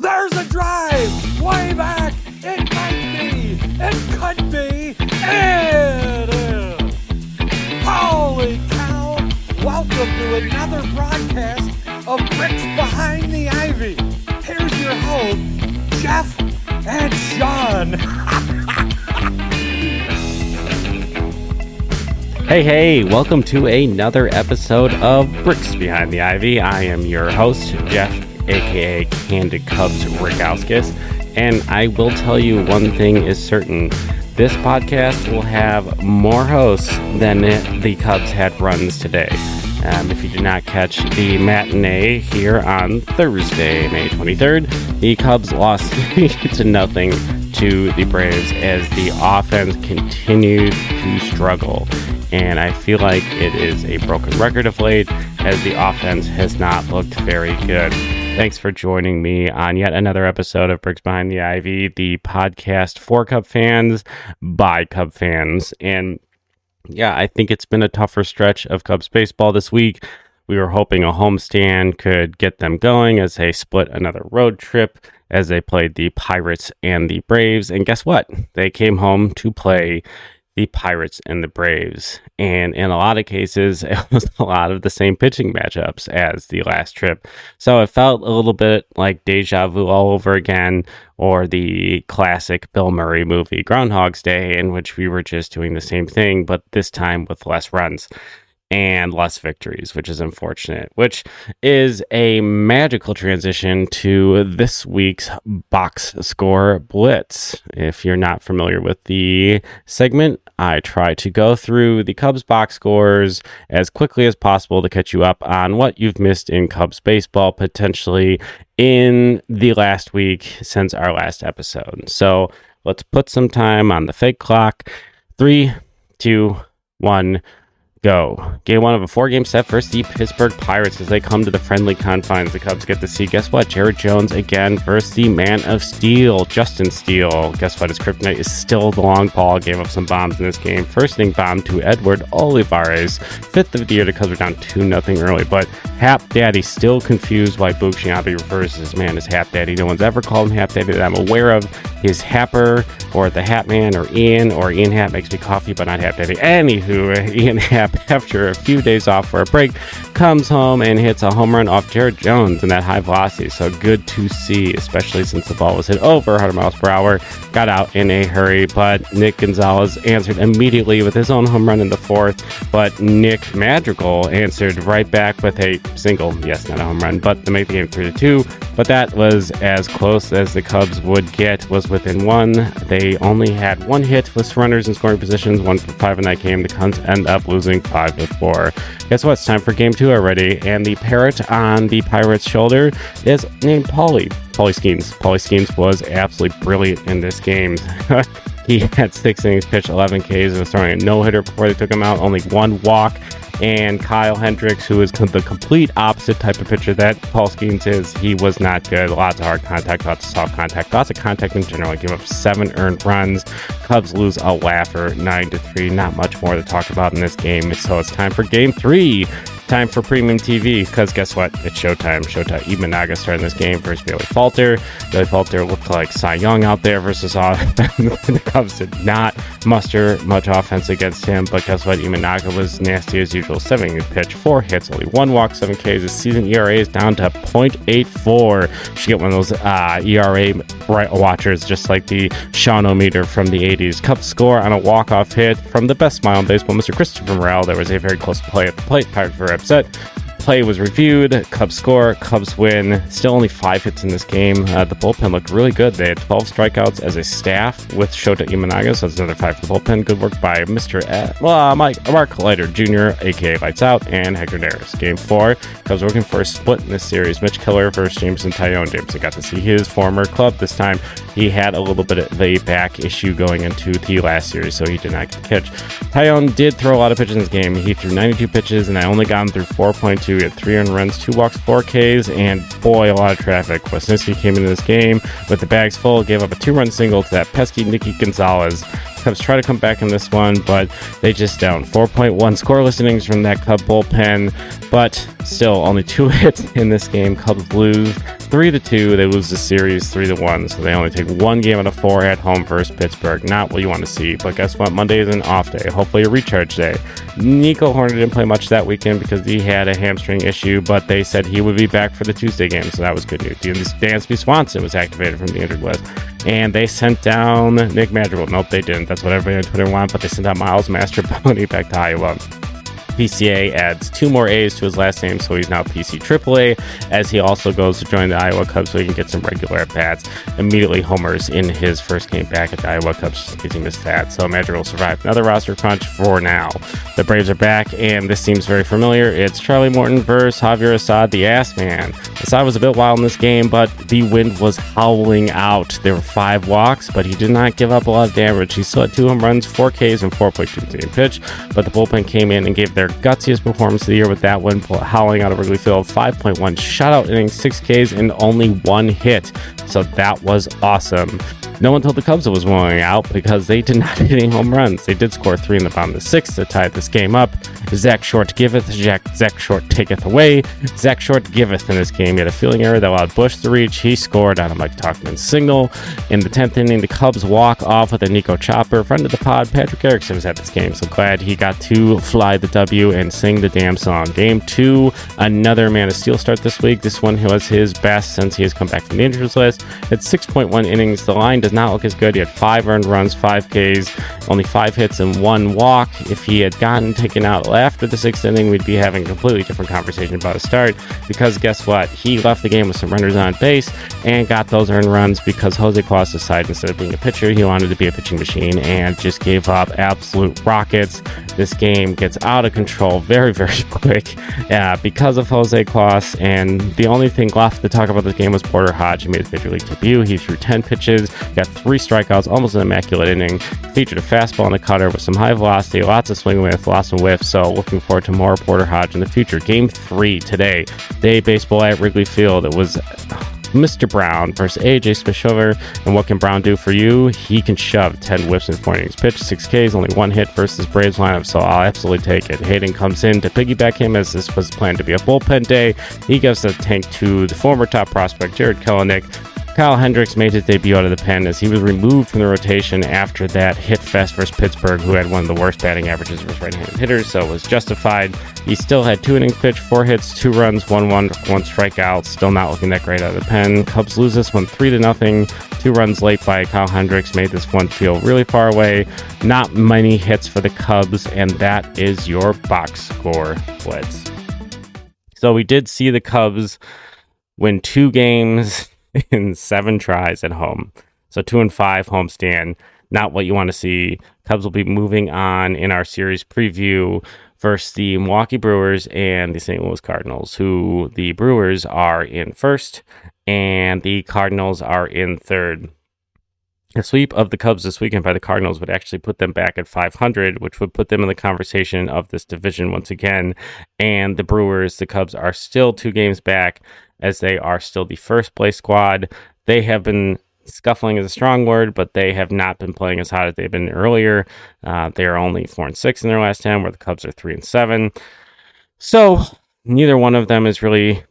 There's a drive way back. It might be. It could be. It is. Holy cow. Welcome to another broadcast of Bricks Behind the Ivy. Here's your host, Jeff and Sean. Hey, welcome to another episode of Bricks Behind the Ivy. I am your host, Jeff, aka Candid Cubs Rickowskis, and I will tell you one thing is certain. This podcast will have more hosts than the Cubs had runs today. If you did not catch the matinee here on Thursday, May 23rd, the Cubs lost 3-0 to the Braves as the offense continued to struggle. And I feel like it is a broken record of late as the offense has not looked very good. Thanks for joining me on yet another episode of Bricks Behind the Ivy, the podcast for Cub fans by Cub fans. And yeah, I think it's been a tougher stretch of Cubs baseball this week. We were hoping a homestand could get them going as they split another road trip as they played the Pirates and the Braves. And guess what? They came home to play the Pirates and the Braves. And in a lot of cases, it was a lot of the same pitching matchups as the last trip. So it felt a little bit like deja vu all over again, or the classic Bill Murray movie Groundhog's Day, in which we were just doing the same thing, but this time with less runs and less victories, which is unfortunate, which is a magical transition to this week's box score blitz. If you're not familiar with the segment, I try to go through the Cubs box scores as quickly as possible to catch you up on what you've missed in Cubs baseball, potentially in the last week since our last episode. So let's put some time on the fake clock. 3, 2, 1, go. Game 1 of a 4-game set versus the Pittsburgh Pirates as they come to the friendly confines. The Cubs get to see, guess what? Jared Jones again versus the Man of Steel, Justin Steele. Guess what? His kryptonite is still the long ball. Gave up some bombs in this game. First inning bomb to Edward Olivares. 5th of the year, the Cubs are down 2-0 early, but Hap Daddy still confused why Boog Sciambi refers to his man as Hap Daddy. No one's ever called him Hap Daddy that I'm aware of. He's Happer or the Hat Man or Ian Hap makes me coffee, but not Hap Daddy. Anywho, Ian Hap, after a few days off for a break, comes home and hits a home run off Jared Jones in that high velocity. So good to see, especially since the ball was hit over 100 miles per hour. Got out in a hurry, but Nick Gonzalez answered immediately with his own home run in the 4th. But Nick Madrigal answered right back with a single. Yes, not a home run, but to make the game 3-2. But that was as close as the Cubs would get, was within 1. They only had 1 hit with runners in scoring positions, 1 for 5 in that game. The Cubs end up losing 5-4. Guess what? It's time for game 2 already, and the parrot on the Pirates' shoulder is named Paulie Skeens. Paulie Skeens was absolutely brilliant in this game. He had 6 innings pitched, 11 Ks, and was throwing a no-hitter before they took him out, only 1 walk. And Kyle Hendricks, who is the complete opposite type of pitcher that Paul Skeens is, he was not good. Lots of hard contact, lots of soft contact, lots of contact in general. He gave up 7 earned runs. Cubs lose a laugher, 9-3. Not much more to talk about in this game. So it's time for game 3. Time for premium TV, because guess what? It's showtime. Imanaga starting this game versus Bailey Falter. Bailey Falter looked like Cy Young out there versus the Cubs did not muster much offense against him, but guess what? Imanaga was nasty as usual. 7 innings pitch, 4 hits, only 1 walk, 7 Ks. His season ERA is down to 0.84. You should get one of those ERA watchers, just like the Sean-O-meter from the 80s. Cubs score on a walk-off hit from the best smile in baseball, Mr. Christopher Morel. There was a very close play at the plate. Pirates were upset. Play was reviewed. Cubs score. Cubs win. Still only 5 hits in this game. The bullpen looked really good. They had 12 strikeouts as a staff with Shota Imanaga, so that's another 5 for the bullpen. Good work by Mark Leiter Jr., a.k.a. Lights Out, and Hector Neris. Game 4, Cubs working for a split in this series. Mitch Keller versus Jameson Taillon. Jameson got to see his former club this time. He had a little bit of a back issue going into the last series, so he did not get the pitch. Taillon did throw a lot of pitches in this game. He threw 92 pitches, and I only got him through 4.2. He had 3 earned runs, 2 walks, 4 Ks, and boy, a lot of traffic. Wisniewski came into this game with the bags full, gave up a 2-run single to that pesky Nicky Gonzalez. Cubs try to come back in this one, but they just down. 4.1 scoreless innings from that Cub bullpen, but still only 2 hits in this game. Cubs lose 3-2. They lose the series 3-1, so they only take 1 game out of 4 at home versus Pittsburgh. Not what you want to see, but guess what? Monday is an off day, hopefully a recharge day. Nico Hoerner didn't play much that weekend because he had a hamstring issue, but they said he would be back for the Tuesday game, so that was good news. Dansby Swanson was activated from the injured list, and they sent down Nick Madrigal. Nope, they didn't. That's what everybody on Twitter wanted, but they sent out Miles Mastrobuoni back to Iowa. PCA adds 2 more A's to his last name, so he's now PC AAA, as he also goes to join the Iowa Cubs so he can get some regular at-bats. Immediately homers in his first game back at the Iowa Cubs, just in case he missed that. So Madrigal survived another roster crunch for now. The Braves are back, and this seems very familiar. It's Charlie Morton versus Javier Assad, the Ass Man. Assad was a bit wild in this game, but the wind was howling out. There were 5 walks, but he did not give up a lot of damage. He still had 2 home runs, 4 Ks, and 4.2 pitch, but the bullpen came in and gave their gutsiest performance of the year with that one, howling out of Wrigleyville. 5.1 shutout innings, 6 Ks, and only 1 hit. So that was awesome. No one told the Cubs it was blowing out because they did not hit any home runs. They did score 3 in the bottom of the 6th to tie this game up. Zach Short giveth, Zach Short taketh away. Zach Short giveth in this game. He had a fielding error that allowed Bush to reach. He scored on a Mike Talkman signal. In the 10th inning, the Cubs walk off with a Nico Chopper. Friend of the pod, Patrick Erickson, was at this game, so glad he got to fly the W and sing the damn song. Game 2, another Man of Steel start this week. This one was his best since he has come back from the injuries list. At 6.1 innings, the line does not look as good. He had 5 earned runs, 5 Ks, only 5 hits and 1 walk. If he had gotten taken out after the 6th inning, we'd be having a completely different conversation about a start, because guess what? He left the game with some runners on base and got those earned runs because Jose Cuas decided instead of being a pitcher, he wanted to be a pitching machine and just gave up absolute rockets. This game gets out of control very, very quick because of Jose Cuas, and the only thing left to talk about this game was Porter Hodge. He made his major league debut. He threw 10 pitches, got 3 strikeouts, almost an immaculate inning, featured a fastball and a cutter with some high velocity, lots of swing with, lots of whiff, so looking forward to more Porter Hodge in the future. Game 3 today, day baseball at Wrigley Field. It was Mr. Brown versus AJ Smith-Shover, and what can Brown do for you? He can shove 10 whiffs in 4 innings pitched, 6 Ks, only 1 hit versus Braves lineup, so I'll absolutely take it. Hayden comes in to piggyback him, as this was planned to be a bullpen day. He gives the tank to the former top prospect Jared Kelenic. Kyle Hendricks made his debut out of the pen as he was removed from the rotation after that hit fest versus Pittsburgh, who had one of the worst batting averages versus right-handed hitters, so it was justified. He still had 2 innings pitched, 4 hits, 2 runs, 1 strikeout, still not looking that great out of the pen. Cubs lose this one 3-0. 2 runs late by Kyle Hendricks made this one feel really far away. Not many hits for the Cubs, and that is your box score blitz. So we did see the Cubs win 2 games in 7 tries at home. So 2-5 homestand. Not what you want to see. Cubs will be moving on in our series preview versus the Milwaukee Brewers and the St. Louis Cardinals, who the Brewers are in first and the Cardinals are in third. A sweep of the Cubs this weekend by the Cardinals would actually put them back at 500, which would put them in the conversation of this division once again. And the Brewers, the Cubs, are still 2 games back, as they are still the first place squad. They have been scuffling is a strong word, but they have not been playing as hot as they've been earlier. They are only 4-6 in their last 10, where the Cubs are 3-7. So neither one of them is really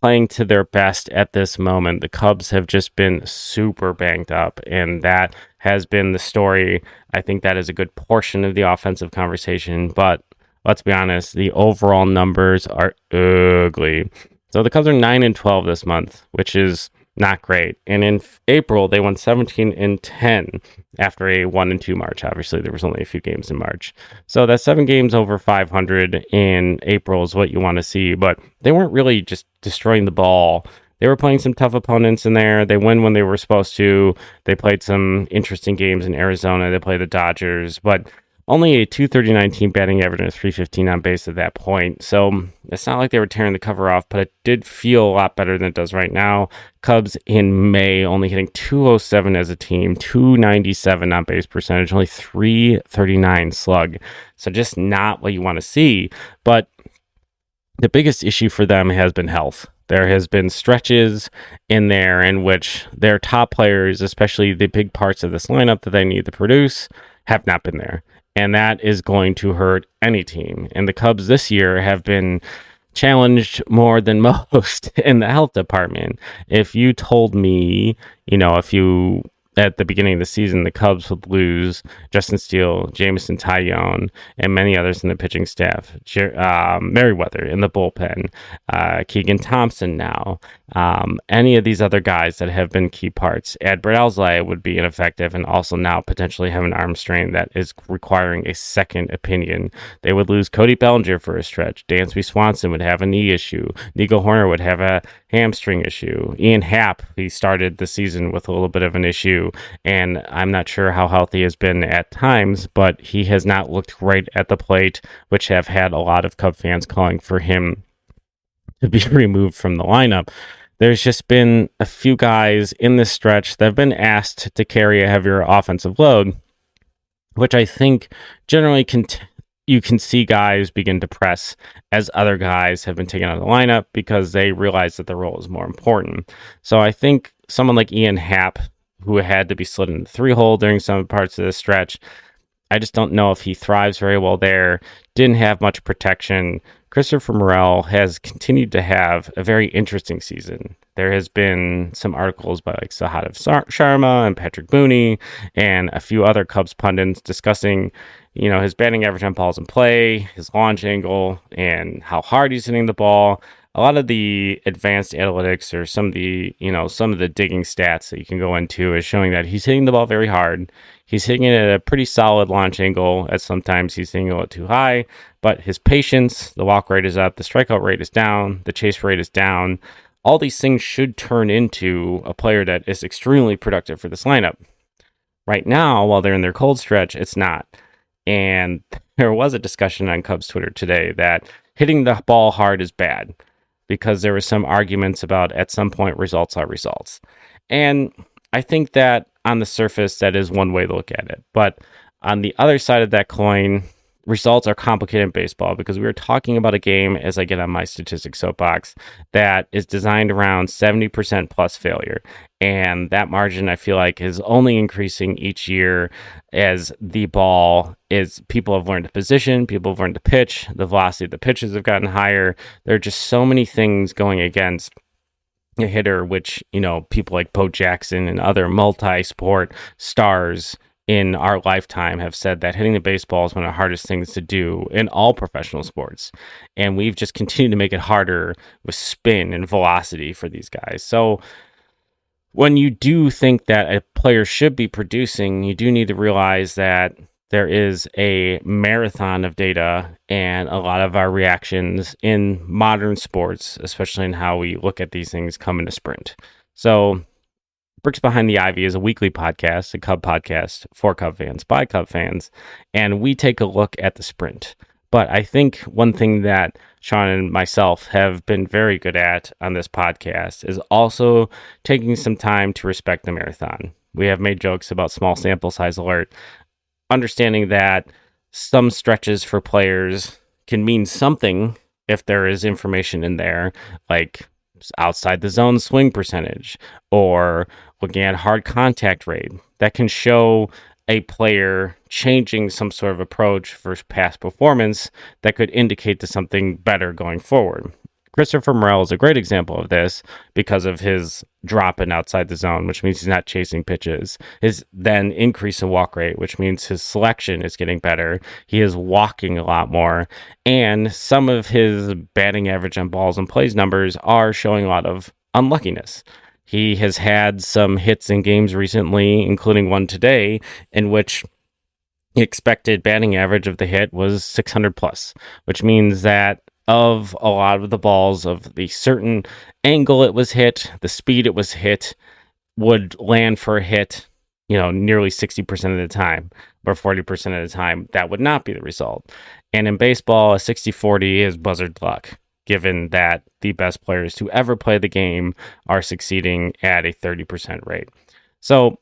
playing to their best at this moment. The Cubs have just been super banged up, and that has been the story. I think that is a good portion of the offensive conversation, but let's be honest, the overall numbers are ugly. So the Cubs are 9-12 this month, which is not great. And in April, they won 17-10 after a 1-2 March. Obviously, there was only a few games in March. So that 7 games over 500 in April is what you want to see. But they weren't really just destroying the ball. They were playing some tough opponents in there. They win when they were supposed to. They played some interesting games in Arizona. They played the Dodgers. But only a .239 team batting average and a .315 on base at that point. So it's not like they were tearing the cover off, but it did feel a lot better than it does right now. Cubs in May only hitting .207 as a team, .297 on base percentage, only .339 slug. So just not what you want to see. But the biggest issue for them has been health. There has been stretches in there in which their top players, especially the big parts of this lineup that they need to produce, have not been there. And that is going to hurt any team. And the Cubs this year have been challenged more than most in the health department. If you told me, at the beginning of the season, the Cubs would lose Justin Steele, Jameson Taillon, and many others in the pitching staff. Merriweather in the bullpen, Keegan Thompson now, any of these other guys that have been key parts. Adbert Alzolay would be ineffective and also now potentially have an arm strain that is requiring a second opinion. They would lose Cody Bellinger for a stretch. Dansby Swanson would have a knee issue. Nico Horner would have a hamstring issue. Ian Happ, he started the season with a little bit of an issue, and I'm not sure how healthy he has been at times, but he has not looked great at the plate, which have had a lot of Cub fans calling for him to be removed from the lineup. There's just been a few guys in this stretch that have been asked to carry a heavier offensive load, which I think generally you can see guys begin to press as other guys have been taken out of the lineup because they realize that the role is more important. So I think someone like Ian Happ, who had to be slid in the 3-hole during some parts of this stretch, I just don't know if he thrives very well there. Didn't have much protection. Christopher Morel has continued to have a very interesting season. There has been some articles by like Sahadev Sharma and Patrick Mooney and a few other Cubs pundits discussing, his batting average on balls in play, his launch angle, and how hard he's hitting the ball. A lot of the advanced analytics or some of the digging stats that you can go into is showing that he's hitting the ball very hard. He's hitting it at a pretty solid launch angle, as sometimes he's hitting it a little too high, but his patience, the walk rate is up, the strikeout rate is down, the chase rate is down. All these things should turn into a player that is extremely productive for this lineup. Right now, while they're in their cold stretch, it's not. And there was a discussion on Cubs Twitter today that hitting the ball hard is bad because there were some arguments about at some point results are results. And I think that on the surface, that is one way to look at it. But on the other side of that coin, results are complicated in baseball because we were talking about a game, as I get on my statistics soapbox, that is designed around 70% plus failure. And that margin, I feel like, is only increasing each year as the ball is, people have learned to position, people have learned to pitch, the velocity of the pitches have gotten higher. There are just so many things going against a hitter, which, people like Bo Jackson and other multi-sport stars in our lifetime have said that hitting the baseball is one of the hardest things to do in all professional sports. And we've just continued to make it harder with spin and velocity for these guys. So when you do think that a player should be producing, you do need to realize that there is a marathon of data and a lot of our reactions in modern sports, especially in how we look at these things, come in a sprint. So Bricks Behind the Ivy is a weekly podcast, a Cub podcast for Cub fans, by Cub fans, and we take a look at the sprint. But I think one thing that Sean and myself have been very good at on this podcast is also taking some time to respect the marathon. We have made jokes about small sample size alert, understanding that some stretches for players can mean something if there is information in there, like outside the zone swing percentage or looking at hard contact rate that can show a player changing some sort of approach for past performance that could indicate to something better going forward. Christopher Morel is a great example of this because of his drop in outside the zone, which means he's not chasing pitches. His then increase in walk rate, which means his selection is getting better. He is walking a lot more. And some of his batting average on balls and plays numbers are showing a lot of unluckiness. He has had some hits in games recently, including one today, in which the expected batting average of the hit was 600 plus, which means that of a lot of the balls of the certain angle it was hit, the speed it was hit, would land for a hit, nearly 60% of the time, or 40% of the time, that would not be the result. And in baseball, a 60-40 is buzzard luck, given that the best players to ever play the game are succeeding at a 30% rate. So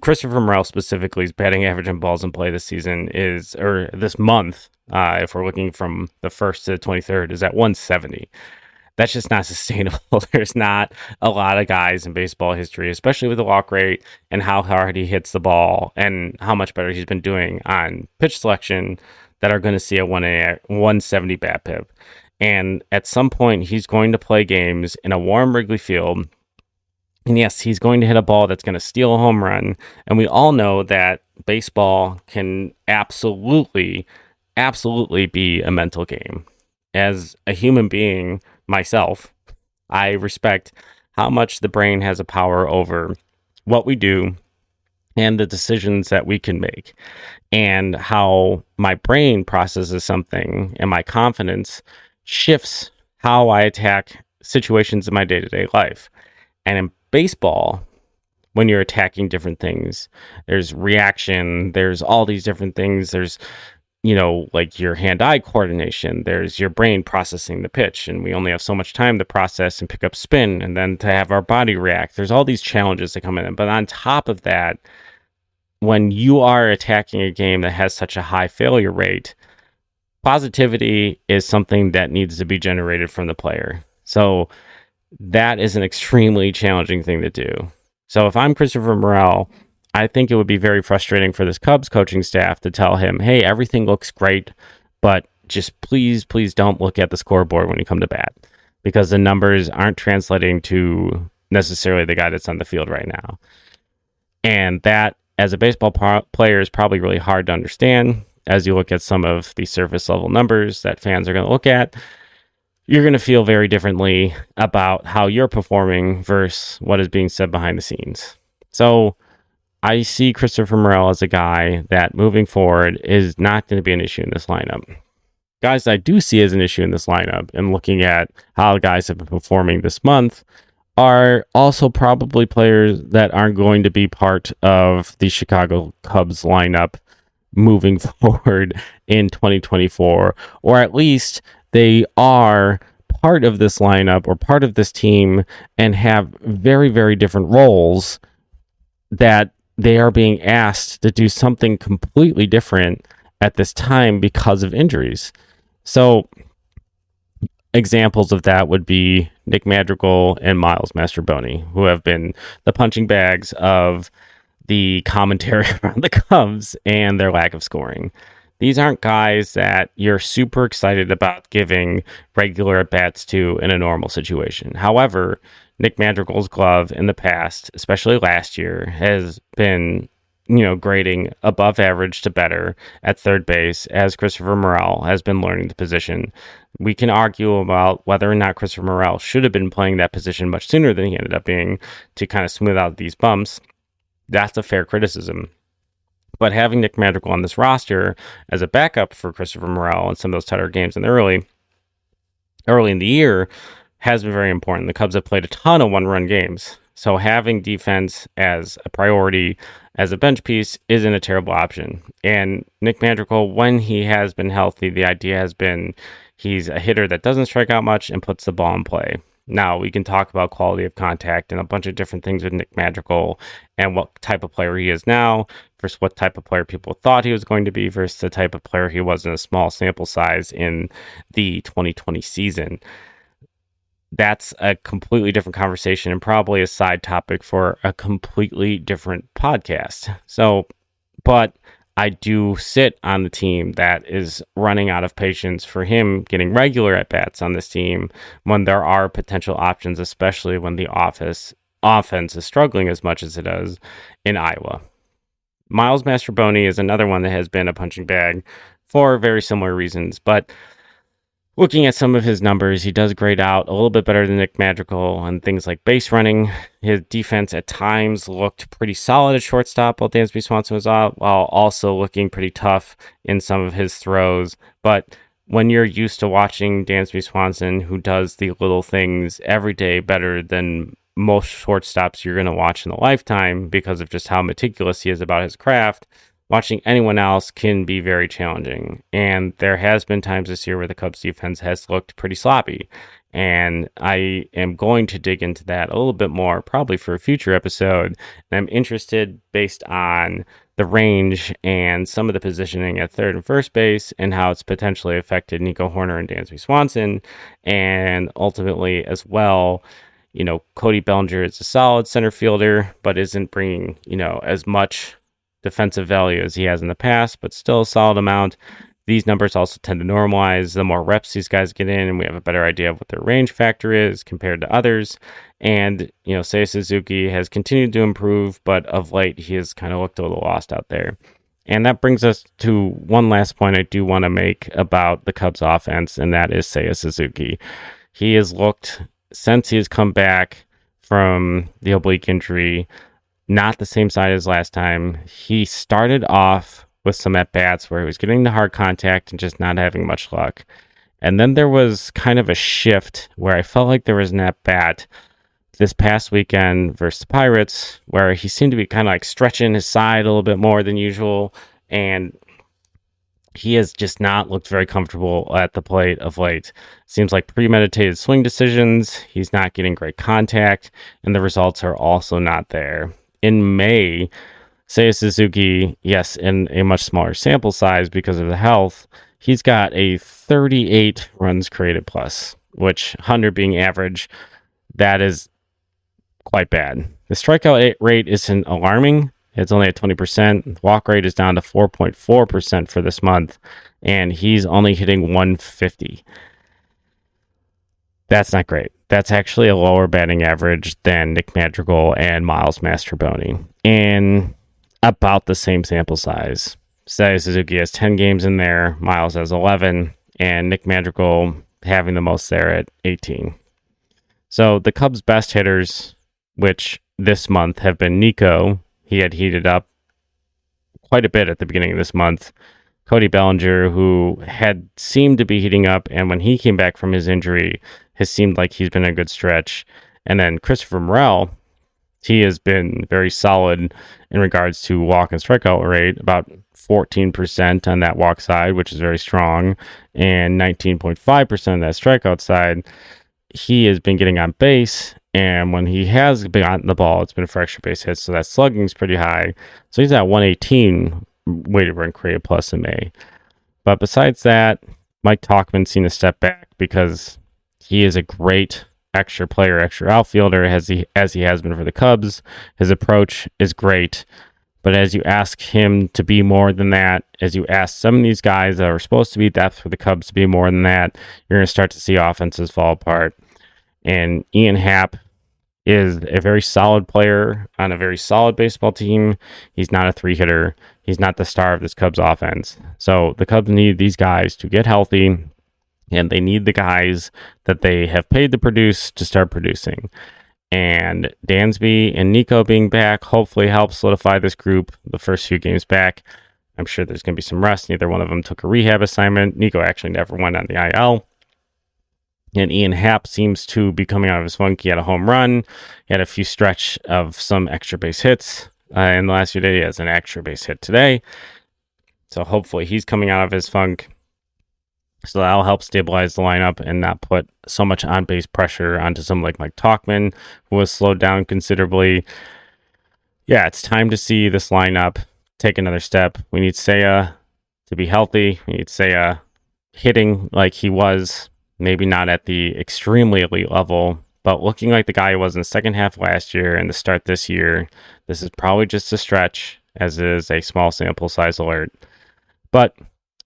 Christopher Morel specifically's batting average in balls in play this season this month, if we're looking from the 1st to the 23rd, is at 170. That's just not sustainable. There's not a lot of guys in baseball history, especially with the walk rate and how hard he hits the ball and how much better he's been doing on pitch selection, that are going to see a 170 bat pip. And at some point, he's going to play games in a warm Wrigley Field. And yes, he's going to hit a ball that's going to steal a home run. And we all know that baseball can absolutely be a mental game. As a human being myself, I respect how much the brain has a power over what we do and the decisions that we can make, and how my brain processes something and my confidence shifts how I attack situations in my day-to-day life. And in baseball, when you're attacking different things, there's reaction, there's all these different things. There's, like your hand-eye coordination, there's your brain processing the pitch, and we only have so much time to process and pick up spin and then to have our body react. There's all these challenges that come in. But on top of that, when you are attacking a game that has such a high failure rate, positivity is something that needs to be generated from the player. So that is an extremely challenging thing to do. So if I'm Christopher Morel, I think it would be very frustrating for this Cubs coaching staff to tell him, hey, everything looks great, but just please don't look at the scoreboard when you come to bat, because the numbers aren't translating to necessarily the guy that's on the field right now. And that, as a baseball player, is probably really hard to understand. As you look at some of the surface level numbers that fans are going to look at, you're going to feel very differently about how you're performing versus what is being said behind the scenes. So I see Christopher Morel as a guy that moving forward is not going to be an issue in this lineup. Guys I do see as an issue in this lineup, and looking at how guys have been performing this month, are also probably players that aren't going to be part of the Chicago Cubs lineup moving forward in 2024, or at least they are part of this lineup or part of this team and have very, very different roles, that they are being asked to do something completely different at this time because of injuries. So examples of that would be Nick Madrigal and Miles Mastrobuoni, who have been the punching bags of the commentary around the Cubs and their lack of scoring. These aren't guys that you're super excited about giving regular at-bats to in a normal situation. However, Nick Madrigal's glove in the past, especially last year, has been, grading above average to better at third base, as Christopher Morel has been learning the position. We can argue about whether or not Christopher Morel should have been playing that position much sooner than he ended up being to kind of smooth out these bumps. That's a fair criticism. But having Nick Madrigal on this roster as a backup for Christopher Morel in some of those tighter games in the early in the year has been very important. The Cubs have played a ton of one-run games, so having defense as a priority as a bench piece isn't a terrible option. And Nick Madrigal, when he has been healthy, the idea has been he's a hitter that doesn't strike out much and puts the ball in play. Now, we can talk about quality of contact and a bunch of different things with Nick Madrigal and what type of player he is now versus what type of player people thought he was going to be versus the type of player he was in a small sample size in the 2020 season. That's a completely different conversation and probably a side topic for a completely different podcast. But I do sit on the team that is running out of patience for him getting regular at-bats on this team when there are potential options, especially when the offense is struggling as much as it does in Iowa. Miles Mastrobuoni is another one that has been a punching bag for very similar reasons, but looking at some of his numbers, he does grade out a little bit better than Nick Madrigal on things like base running. His defense at times looked pretty solid at shortstop while Dansby Swanson was out, while also looking pretty tough in some of his throws. But when you're used to watching Dansby Swanson, who does the little things every day better than most shortstops you're going to watch in a lifetime because of just how meticulous he is about his craft, watching anyone else can be very challenging. And there has been times this year where the Cubs defense has looked pretty sloppy. And I am going to dig into that a little bit more, probably for a future episode. And I'm interested based on the range and some of the positioning at third and first base and how it's potentially affected Nico Horner and Dansby Swanson. And ultimately, as well, Cody Bellinger is a solid center fielder, but isn't bringing, as much defensive value as he has in the past, but still a solid amount. These numbers also tend to normalize the more reps these guys get in, and we have a better idea of what their range factor is compared to others. And, Seiya Suzuki has continued to improve, but of late he has kind of looked a little lost out there. And that brings us to one last point I do want to make about the Cubs offense, and that is Seiya Suzuki. He has looked, since he has come back from the oblique injury, not the same side as last time. He started off with some at-bats where he was getting the hard contact and just not having much luck. And then there was kind of a shift where I felt like there was an at-bat this past weekend versus the Pirates where he seemed to be kind of like stretching his side a little bit more than usual, and he has just not looked very comfortable at the plate of late. Seems like premeditated swing decisions, he's not getting great contact, and the results are also not there. In May, Seiya Suzuki, yes, in a much smaller sample size because of the health, he's got a 38 runs created plus, which 100 being average, that is quite bad. The strikeout rate isn't alarming. It's only at 20%. Walk rate is down to 4.4% for this month, and he's only hitting 150. That's not great. That's actually a lower batting average than Nick Madrigal and Miles Mastrobuoni, and about the same sample size. Seiya Suzuki has 10 games in there, Miles has 11, and Nick Madrigal having the most there at 18. So the Cubs' best hitters, which this month have been Nico, he had heated up quite a bit at the beginning of this month, Cody Bellinger, who had seemed to be heating up, and when he came back from his injury, has seemed like he's been a good stretch. And then Christopher Morel, he has been very solid in regards to walk and strikeout rate, about 14% on that walk side, which is very strong, and 19.5% on that strikeout side. He has been getting on base, and when he has been on the ball, it's been for extra base hits, so that slugging is pretty high. So he's at 118 weighted run created plus in May. But besides that, Mike Tauchman's seen a step back because he is a great extra player, extra outfielder, as he has been for the Cubs. His approach is great, but as you ask him to be more than that, as you ask some of these guys that are supposed to be depth for the Cubs to be more than that, you're going to start to see offenses fall apart. And Ian Happ is a very solid player on a very solid baseball team. He's not a three-hitter. He's not the star of this Cubs offense. So the Cubs need these guys to get healthy, and they need the guys that they have paid to produce to start producing. And Dansby and Nico being back hopefully helps solidify this group the first few games back. I'm sure there's going to be some rest. Neither one of them took a rehab assignment. Nico actually never went on the IL. And Ian Happ seems to be coming out of his funk. He had a home run. He had a few stretch of some extra base hits in the last few days. He has an extra base hit today. So hopefully he's coming out of his funk. So that'll help stabilize the lineup and not put so much on-base pressure onto someone like Mike Tauchman, who was slowed down considerably. Yeah, it's time to see this lineup take another step. We need Seiya to be healthy. We need Seiya hitting like he was, maybe not at the extremely elite level, but looking like the guy he was in the second half last year and the start this year. This is probably just a stretch, as it is a small sample size alert. But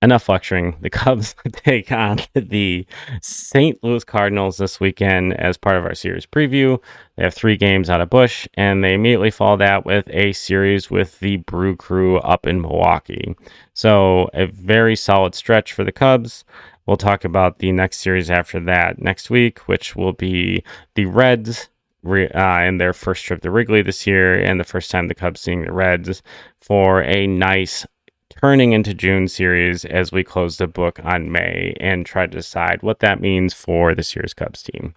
enough lecturing. The Cubs take on the St. Louis Cardinals this weekend as part of our series preview. They have 3 games out of Busch, and they immediately follow that with a series with the Brew Crew up in Milwaukee. So a very solid stretch for the Cubs. We'll talk about the next series after that next week, which will be the Reds in their first trip to Wrigley this year, and the first time the Cubs seeing the Reds for a nice turning into June series as we close the book on May and try to decide what that means for this year's Cubs team.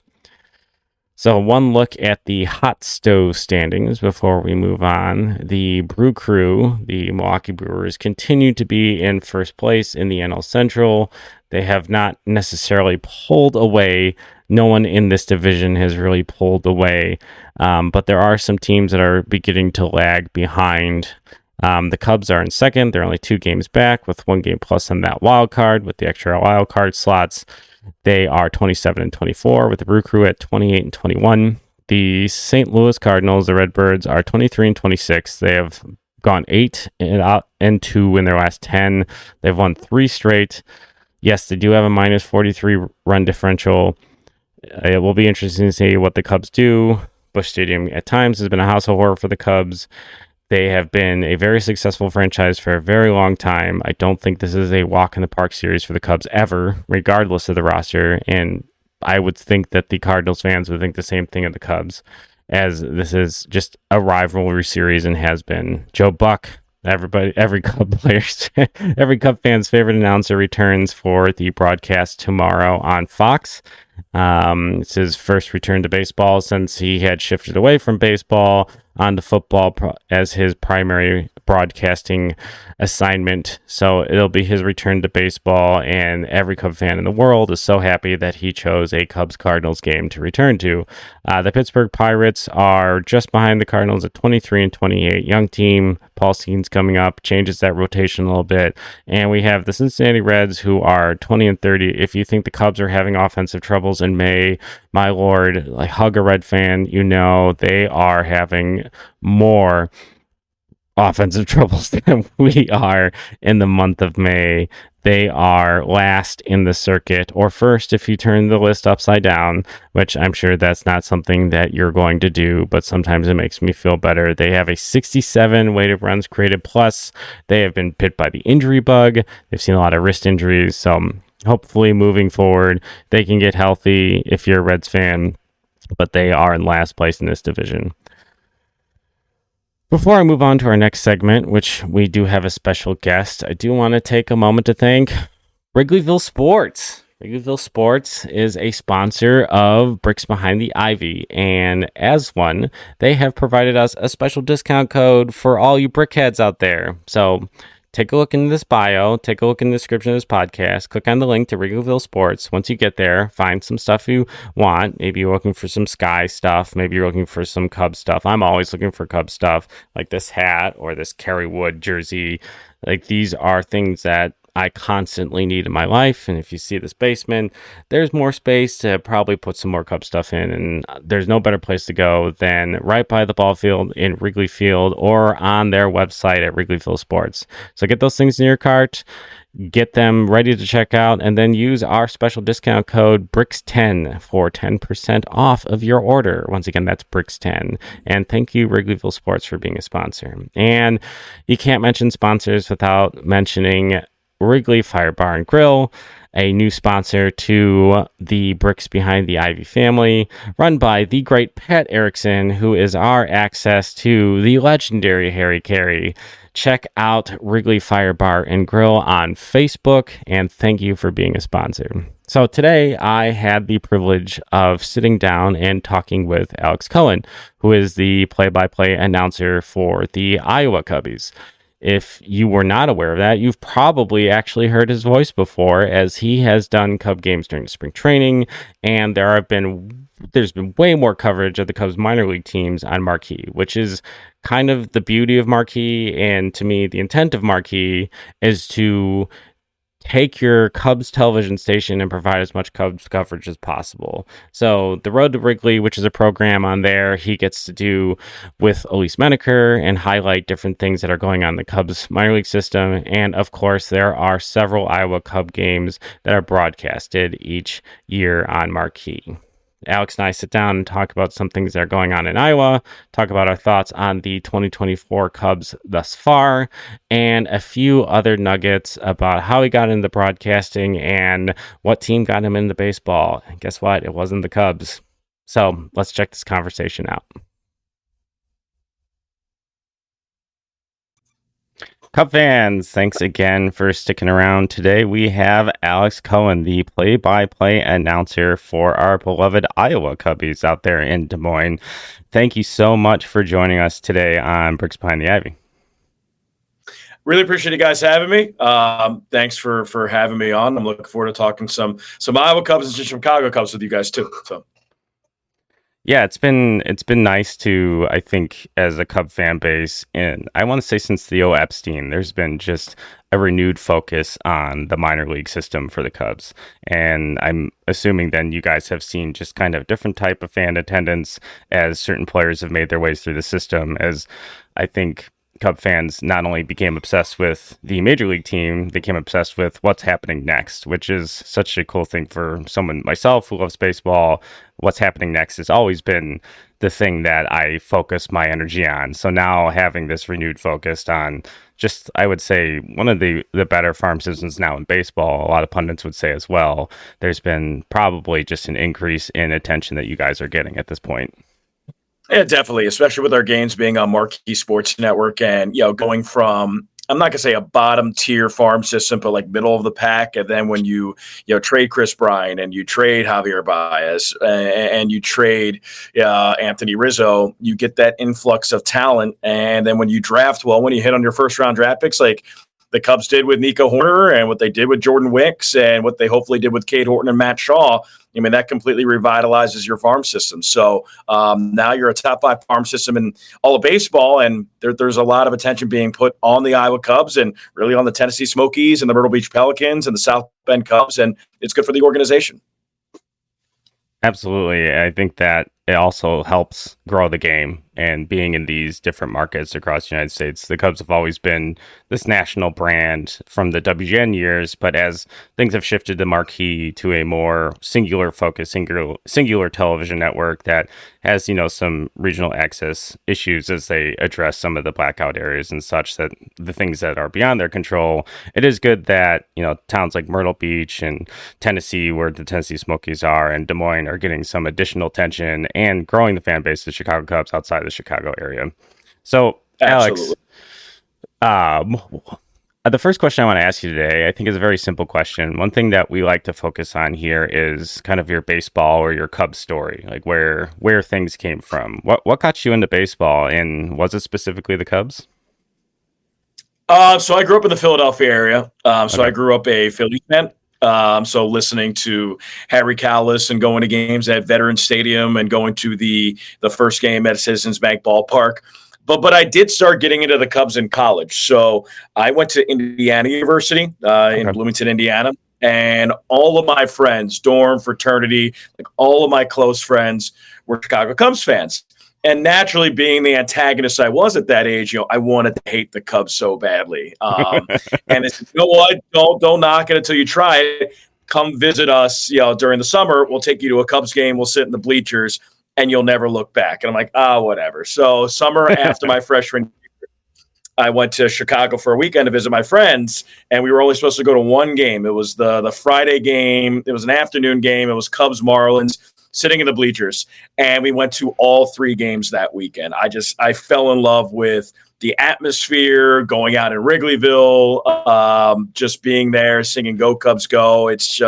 So one look at the hot stove standings before we move on. The Brew Crew, the Milwaukee Brewers, continue to be in first place in the NL Central. They have not necessarily pulled away no one in this division has really pulled away. But there are some teams that are beginning to lag behind. The Cubs are in second. They're only 2 games back with 1 game plus on that wild card with the extra wild card slots. They are 27 and 24 with the Brew Crew at 28 and 21. The St. Louis Cardinals, the Redbirds, are 23 and 26. They have gone 8 and 2 in their last 10. They've won 3 straight. Yes, they do have a minus 43 run differential. It will be interesting to see what the Cubs do. Busch Stadium at times has been a house of horror for the Cubs. They have been a very successful franchise for a very long time. I don't think this is a walk in the park series for the Cubs ever, regardless of the roster. And I would think that the Cardinals fans would think the same thing of the Cubs, as this is just a rivalry series and has been. Joe Buck, every Cub player's, every Cub fan's favorite announcer, returns for the broadcast tomorrow on Fox. It's his first return to baseball since he had shifted away from baseball onto football as his primary broadcasting assignment. So it'll be his return to baseball, and every Cub fan in the world is so happy that he chose a Cubs-Cardinals game to return to. The Pittsburgh Pirates are just behind the Cardinals at 23 and 28. Young team. Paul Skeens coming up, changes that rotation a little bit. And we have the Cincinnati Reds, who are 20 and 30. If you think the Cubs are having offensive troubles in May, my lord, like, hug a Red fan, they are having more offensive troubles than we are in the month of May. They are last in the circuit, or first if you turn the list upside down, which I'm sure that's not something that you're going to do, but sometimes it makes me feel better. They have a 67 weighted runs created plus. They have been bit by the injury bug. They've seen a lot of wrist injuries, so hopefully moving forward, they can get healthy if you're a Reds fan, but they are in last place in this division. Before I move on to our next segment, which we do have a special guest, I do want to take a moment to thank Wrigleyville Sports. Wrigleyville Sports is a sponsor of Bricks Behind the Ivy, and as one, they have provided us a special discount code for all you brickheads out there. So take a look in this bio, take a look in the description of this podcast, click on the link to Wrigleyville Sports. Once you get there, find some stuff you want. Maybe you're looking for some Sky stuff. Maybe you're looking for some Cubs stuff. I'm always looking for Cubs stuff, like this hat or this Kerry Wood jersey. Like, these are things that I constantly need in my life. And if you see this basement, there's more space to probably put some more Cub stuff in. And there's no better place to go than right by the ball field in Wrigley Field or on their website at Wrigleyville Sports. So get those things in your cart, get them ready to check out, and then use our special discount code BRICKS10 for 10% off of your order. Once again, that's BRICKS10. And thank you, Wrigleyville Sports, for being a sponsor. And you can't mention sponsors without mentioning Wrigley Fire Bar and Grill, a new sponsor to the Bricks Behind the Ivy family, run by the great Pat Erickson, who is our access to the legendary Harry Carey. Check out Wrigley Fire Bar and Grill on Facebook, and thank you for being a sponsor. So today I had the privilege of sitting down and talking with Alex Cohen, who is the play-by-play announcer for the Iowa Cubbies. If you were not aware of that, you've probably actually heard his voice before, as he has done Cub games during spring training, and there's been way more coverage of the Cubs minor league teams on Marquee, which is kind of the beauty of Marquee, and to me, the intent of Marquee is to take your Cubs television station and provide as much Cubs coverage as possible. So the Road to Wrigley, which is a program on there, he gets to do with Elise Menaker and highlight different things that are going on in the Cubs minor league system. And of course, there are several Iowa Cub games that are broadcasted each year on Marquee. Alex and I sit down and talk about some things that are going on in Iowa, talk about our thoughts on the 2024 Cubs thus far, and a few other nuggets about how he got into broadcasting and what team got him into baseball. And guess what? It wasn't the Cubs. So let's check this conversation out. Cub fans, thanks again for sticking around. Today we have Alex Cohen, the play-by-play announcer for our beloved Iowa Cubbies out there in Des Moines. Thank you so much for joining us today on Bricks Behind the Ivy. Really appreciate you guys having me. Thanks for having me on. I'm looking forward to talking some Iowa Cubs and some Chicago Cubs with you guys too. So. Yeah, it's been nice to, I think, as a Cub fan base, and I want to say since Theo Epstein, there's been just a renewed focus on the minor league system for the Cubs. And I'm assuming then you guys have seen just kind of different type of fan attendance as certain players have made their ways through the system, as I think Cub fans not only became obsessed with the major league team, they became obsessed with what's happening next, which is such a cool thing for someone myself who loves baseball. What's happening next has always been the thing that I focus my energy on. So now having this renewed focus on just, I would say, one of the better farm systems now in baseball, a lot of pundits would say as well, there's been probably just an increase in attention that you guys are getting at this point. Yeah, definitely, especially with our games being on Marquee Sports Network and, going from, I'm not going to say a bottom tier farm system, but like middle of the pack. And then when you trade Chris Bryant and you trade Javier Baez and you trade Anthony Rizzo, you get that influx of talent. And then when you draft well, when you hit on your first round draft picks, like the Cubs did with Nico Horner and what they did with Jordan Wicks and what they hopefully did with Cade Horton and Matt Shaw, I mean, that completely revitalizes your farm system. So now you're a top 5 farm system in all of baseball, and there's a lot of attention being put on the Iowa Cubs and really on the Tennessee Smokies and the Myrtle Beach Pelicans and the South Bend Cubs, and it's good for the organization. Absolutely. I think that it also helps grow the game, and being in these different markets across the United States, the Cubs have always been this national brand from the WGN years, but as things have shifted the marquee to a more singular focus, singular television network that has, some regional access issues as they address some of the blackout areas and such, that the things that are beyond their control, it is good that, towns like Myrtle Beach and Tennessee, where the Tennessee Smokies are, and Des Moines are getting some additional attention and growing the fan base of the Chicago Cubs outside the Chicago area. So, Absolutely. Alex, the first question I want to ask you today, I think, is a very simple question. One thing that we like to focus on here is kind of your baseball or your Cubs story, like where things came from. What got you into baseball, and was it specifically the Cubs? So I grew up in the Philadelphia area. So I grew up a Phillies fan. So listening to Harry Kalas and going to games at Veterans Stadium and going to the first game at Citizens Bank Ballpark. But I did start getting into the Cubs in college. So I went to Indiana University in Bloomington, Indiana. And all of my friends, dorm, fraternity, like all of my close friends were Chicago Cubs fans. And naturally, being the antagonist I was at that age, I wanted to hate the Cubs so badly. And it's, what? Don't knock it until you try it. Come visit us, during the summer. We'll take you to a Cubs game. We'll sit in the bleachers, and you'll never look back. And I'm like, whatever. So summer after my freshman year, I went to Chicago for a weekend to visit my friends, and we were only supposed to go to one game. It was the Friday game. It was an afternoon game. It was Cubs Marlins, sitting in the bleachers, and we went to all 3 games that weekend. I fell in love with the atmosphere, going out in Wrigleyville, just being there, singing "Go Cubs Go." It's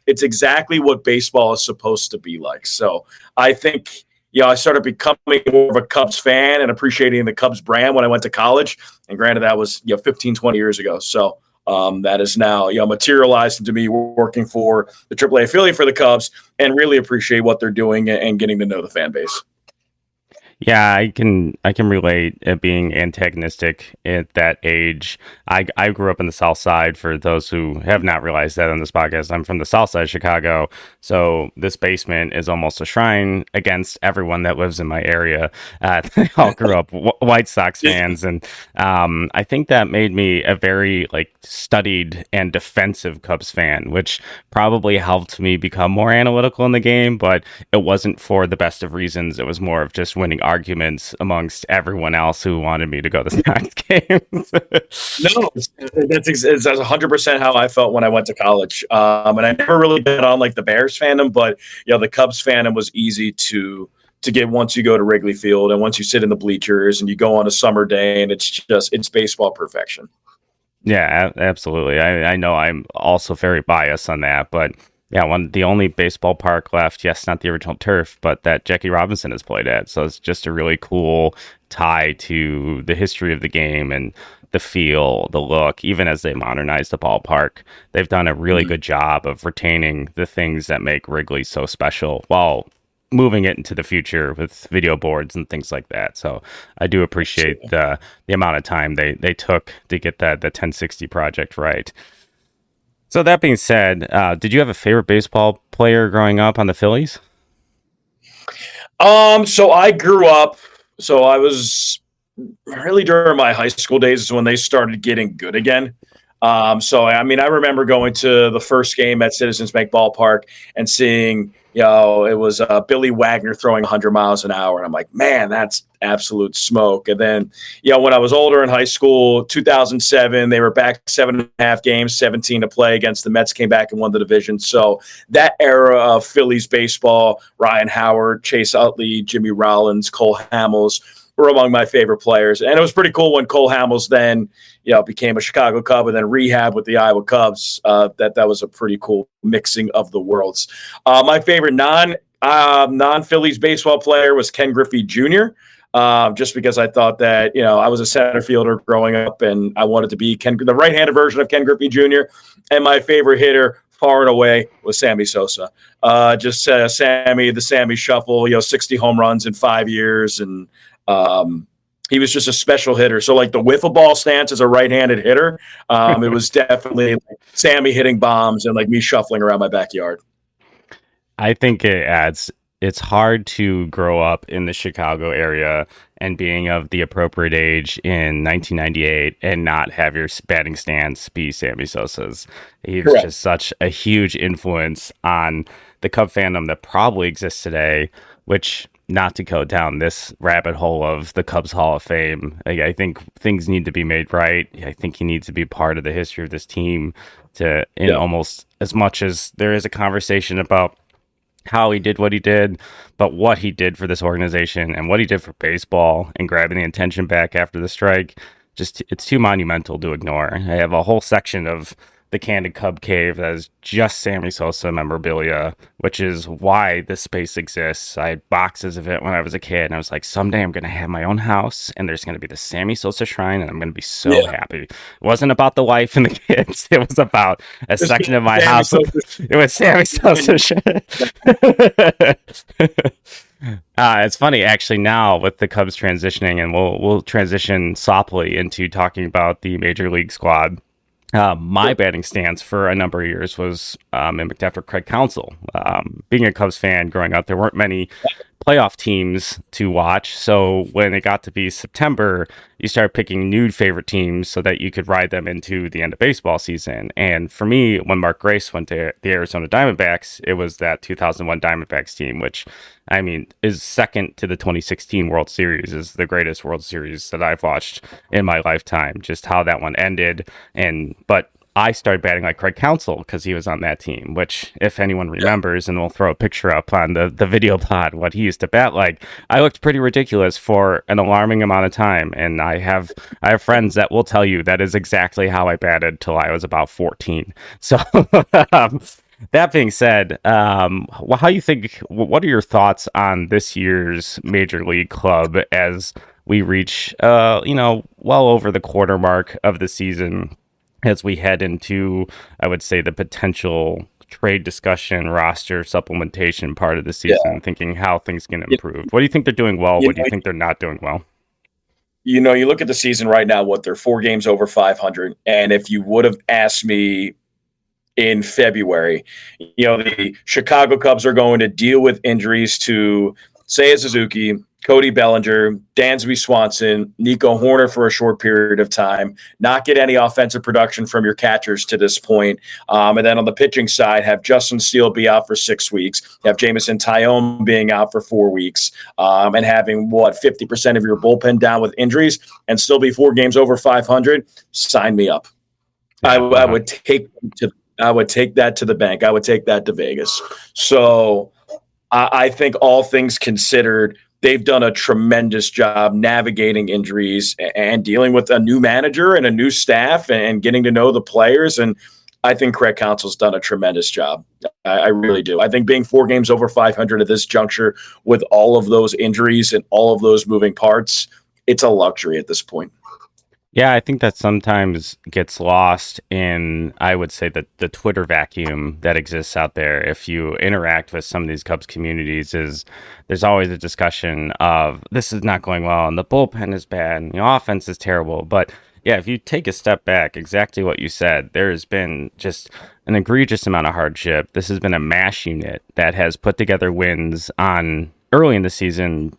exactly what baseball is supposed to be like. So I think, I started becoming more of a Cubs fan and appreciating the Cubs brand when I went to college. And granted, that was 15, 20 years ago. So that is now materialized into me working for the AAA affiliate for the Cubs, and really appreciate what they're doing and getting to know the fan base. Yeah, I can relate at being antagonistic at that age. I grew up in the South Side. For those who have not realized that on this podcast, I'm from the South Side of Chicago. So this basement is almost a shrine against everyone that lives in my area. They all grew up White Sox fans, and I think that made me a very studied and defensive Cubs fan, which probably helped me become more analytical in the game. But it wasn't for the best of reasons. It was more of just winning arguments amongst everyone else who wanted me to go to the Sox games. No, that's 100% how I felt when I went to college. And I never really been on the Bears fandom, but the Cubs fandom was easy to get once you go to Wrigley Field and once you sit in the bleachers and you go on a summer day, and it's baseball perfection. Yeah, absolutely. I know I'm also very biased on that, but yeah, the only baseball park left, yes, not the original turf, but that Jackie Robinson has played at. So it's just a really cool tie to the history of the game and the feel, the look, even as they modernize the ballpark. They've done a really good job of retaining the things that make Wrigley so special while moving it into the future with video boards and things like that. So I do appreciate the amount of time they took to get the 1060 project right. So that being said, did you have a favorite baseball player growing up on the Phillies? So I grew up, so I was really during my high school days is when they started getting good again. So, I mean, I remember going to the first game at Citizens Bank Ballpark and seeing, it was Billy Wagner throwing 100 miles an hour. And I'm like, man, that's absolute smoke. And then, when I was older in high school, 2007, they were back 7.5 games, 17 to play against the Mets, came back and won the division. So that era of Phillies baseball, Ryan Howard, Chase Utley, Jimmy Rollins, Cole Hamels, were among my favorite players. And it was pretty cool when Cole Hamels then, became a Chicago Cub and then rehab with the Iowa Cubs. That was a pretty cool mixing of the worlds. My favorite non-Phillies baseball player was Ken Griffey Jr., just because I thought that, I was a center fielder growing up and I wanted to be the right-handed version of Ken Griffey Jr. And my favorite hitter far and away was Sammy Sosa. Sammy, the Sammy Shuffle, 60 home runs in 5 years. And he was just a special hitter. So like the wiffle ball stance as a right-handed hitter, it was definitely like Sammy hitting bombs and like me shuffling around my backyard. I think it's hard to grow up in the Chicago area and being of the appropriate age in 1998 and not have your batting stance be Sammy Sosa's. He's Correct. Just such a huge influence on the Cub fandom that probably exists today, which, not to go down this rabbit hole of the Cubs Hall of Fame, I think things need to be made right. I think he needs to be part of the history of this team almost as much as there is a conversation about how he did what he did, but what he did for this organization and what he did for baseball and grabbing the attention back after the strike, it's too monumental to ignore. I have a whole section of the Candid Cub Cave that is just Sammy Sosa memorabilia, which is why this space exists. I had boxes of it when I was a kid, and I was like, someday I'm going to have my own house, and there's going to be the Sammy Sosa shrine, and I'm going to be so happy. It wasn't about the wife and the kids. It was about a section of my house. It was Sammy Sosa. It's funny, actually, now with the Cubs transitioning, and we'll transition softly into talking about the Major League squad. My batting stance for a number of years was mimicked after Craig Counsell. Being a Cubs fan growing up, there weren't many playoff teams to watch. So when it got to be September, you started picking new favorite teams so that you could ride them into the end of baseball season. And for me, when Mark Grace went to the Arizona Diamondbacks, it was that 2001 Diamondbacks team, which, I mean, is second to the 2016 World Series, is the greatest World Series that I've watched in my lifetime, just how that one ended. But I started batting like Craig Counsell because he was on that team, which, if anyone remembers, and we'll throw a picture up on the video pod, what he used to bat like, I looked pretty ridiculous for an alarming amount of time. And I have friends that will tell you that is exactly how I batted till I was about 14. So that being said, what are your thoughts on this year's Major League club as we reach, well over the quarter mark of the season, as we head into, I would say, the potential trade discussion, roster supplementation part of the season, thinking how things can improve? What do you think they're doing well? What do you think they're not doing well? You look at the season right now, they're 4 games over 500. And if you would have asked me in February, the Chicago Cubs are going to deal with injuries to Seiya Suzuki, Cody Bellinger, Dansby Swanson, Nico Horner for a short period of time, not get any offensive production from your catchers to this point. And then on the pitching side, have Justin Steele be out for 6 weeks, have Jameson Tyone being out for 4 weeks, and having 50% of your bullpen down with injuries and still be 4 games over 500. Sign me up. I would take that to the bank. I would take that to Vegas. So I think all things considered, they've done a tremendous job navigating injuries and dealing with a new manager and a new staff and getting to know the players. And I think Craig Counsell's done a tremendous job. I really do. I think being 4 games over 500 at this juncture with all of those injuries and all of those moving parts, it's a luxury at this point. Yeah, I think that sometimes gets lost in, I would say, that the Twitter vacuum that exists out there. If you interact with some of these Cubs communities, is there's always a discussion of this is not going well and the bullpen is bad and the offense is terrible. But yeah, if you take a step back, exactly what you said, there has been just an egregious amount of hardship. This has been a mash unit that has put together wins on early in the season.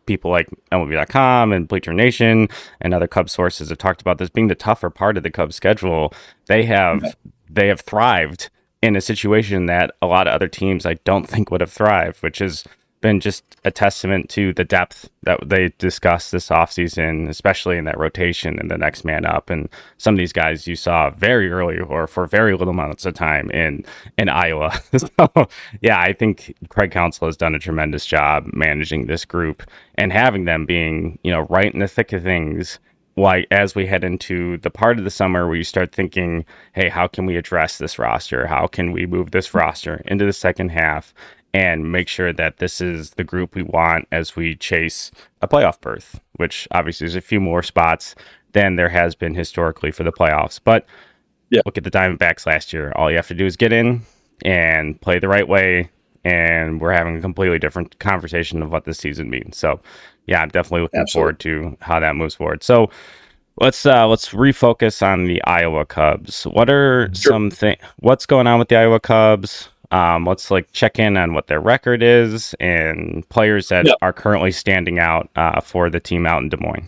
People like MLB.com and Bleacher Nation and other Cubs sources have talked about this being the tougher part of the Cubs schedule. They Yeah. have they have thrived in a situation that a lot of other teams I don't think would have thrived, which has been just a testament to the depth that they discussed this offseason, especially in that rotation and the next man up. And some of these guys you saw very early or for very little amounts of time in Iowa. So yeah, I think Craig Counsell has done a tremendous job managing this group and having them being, right in the thick of things. Like as we head into the part of the summer where you start thinking, hey, how can we address this roster? How can we move this roster into the second half and make sure that this is the group we want as we chase a playoff berth, which obviously is a few more spots than there has been historically for the playoffs. But Yeah. look at the Diamondbacks last year. All you have to do is get in and play the right way, and we're having a completely different conversation of what this season means. So yeah, I'm definitely looking forward to how that moves forward. So let's refocus on the Iowa Cubs. What are what's going on with the Iowa Cubs? Let's check in on what their record is and players that are currently standing out for the team out in Des Moines.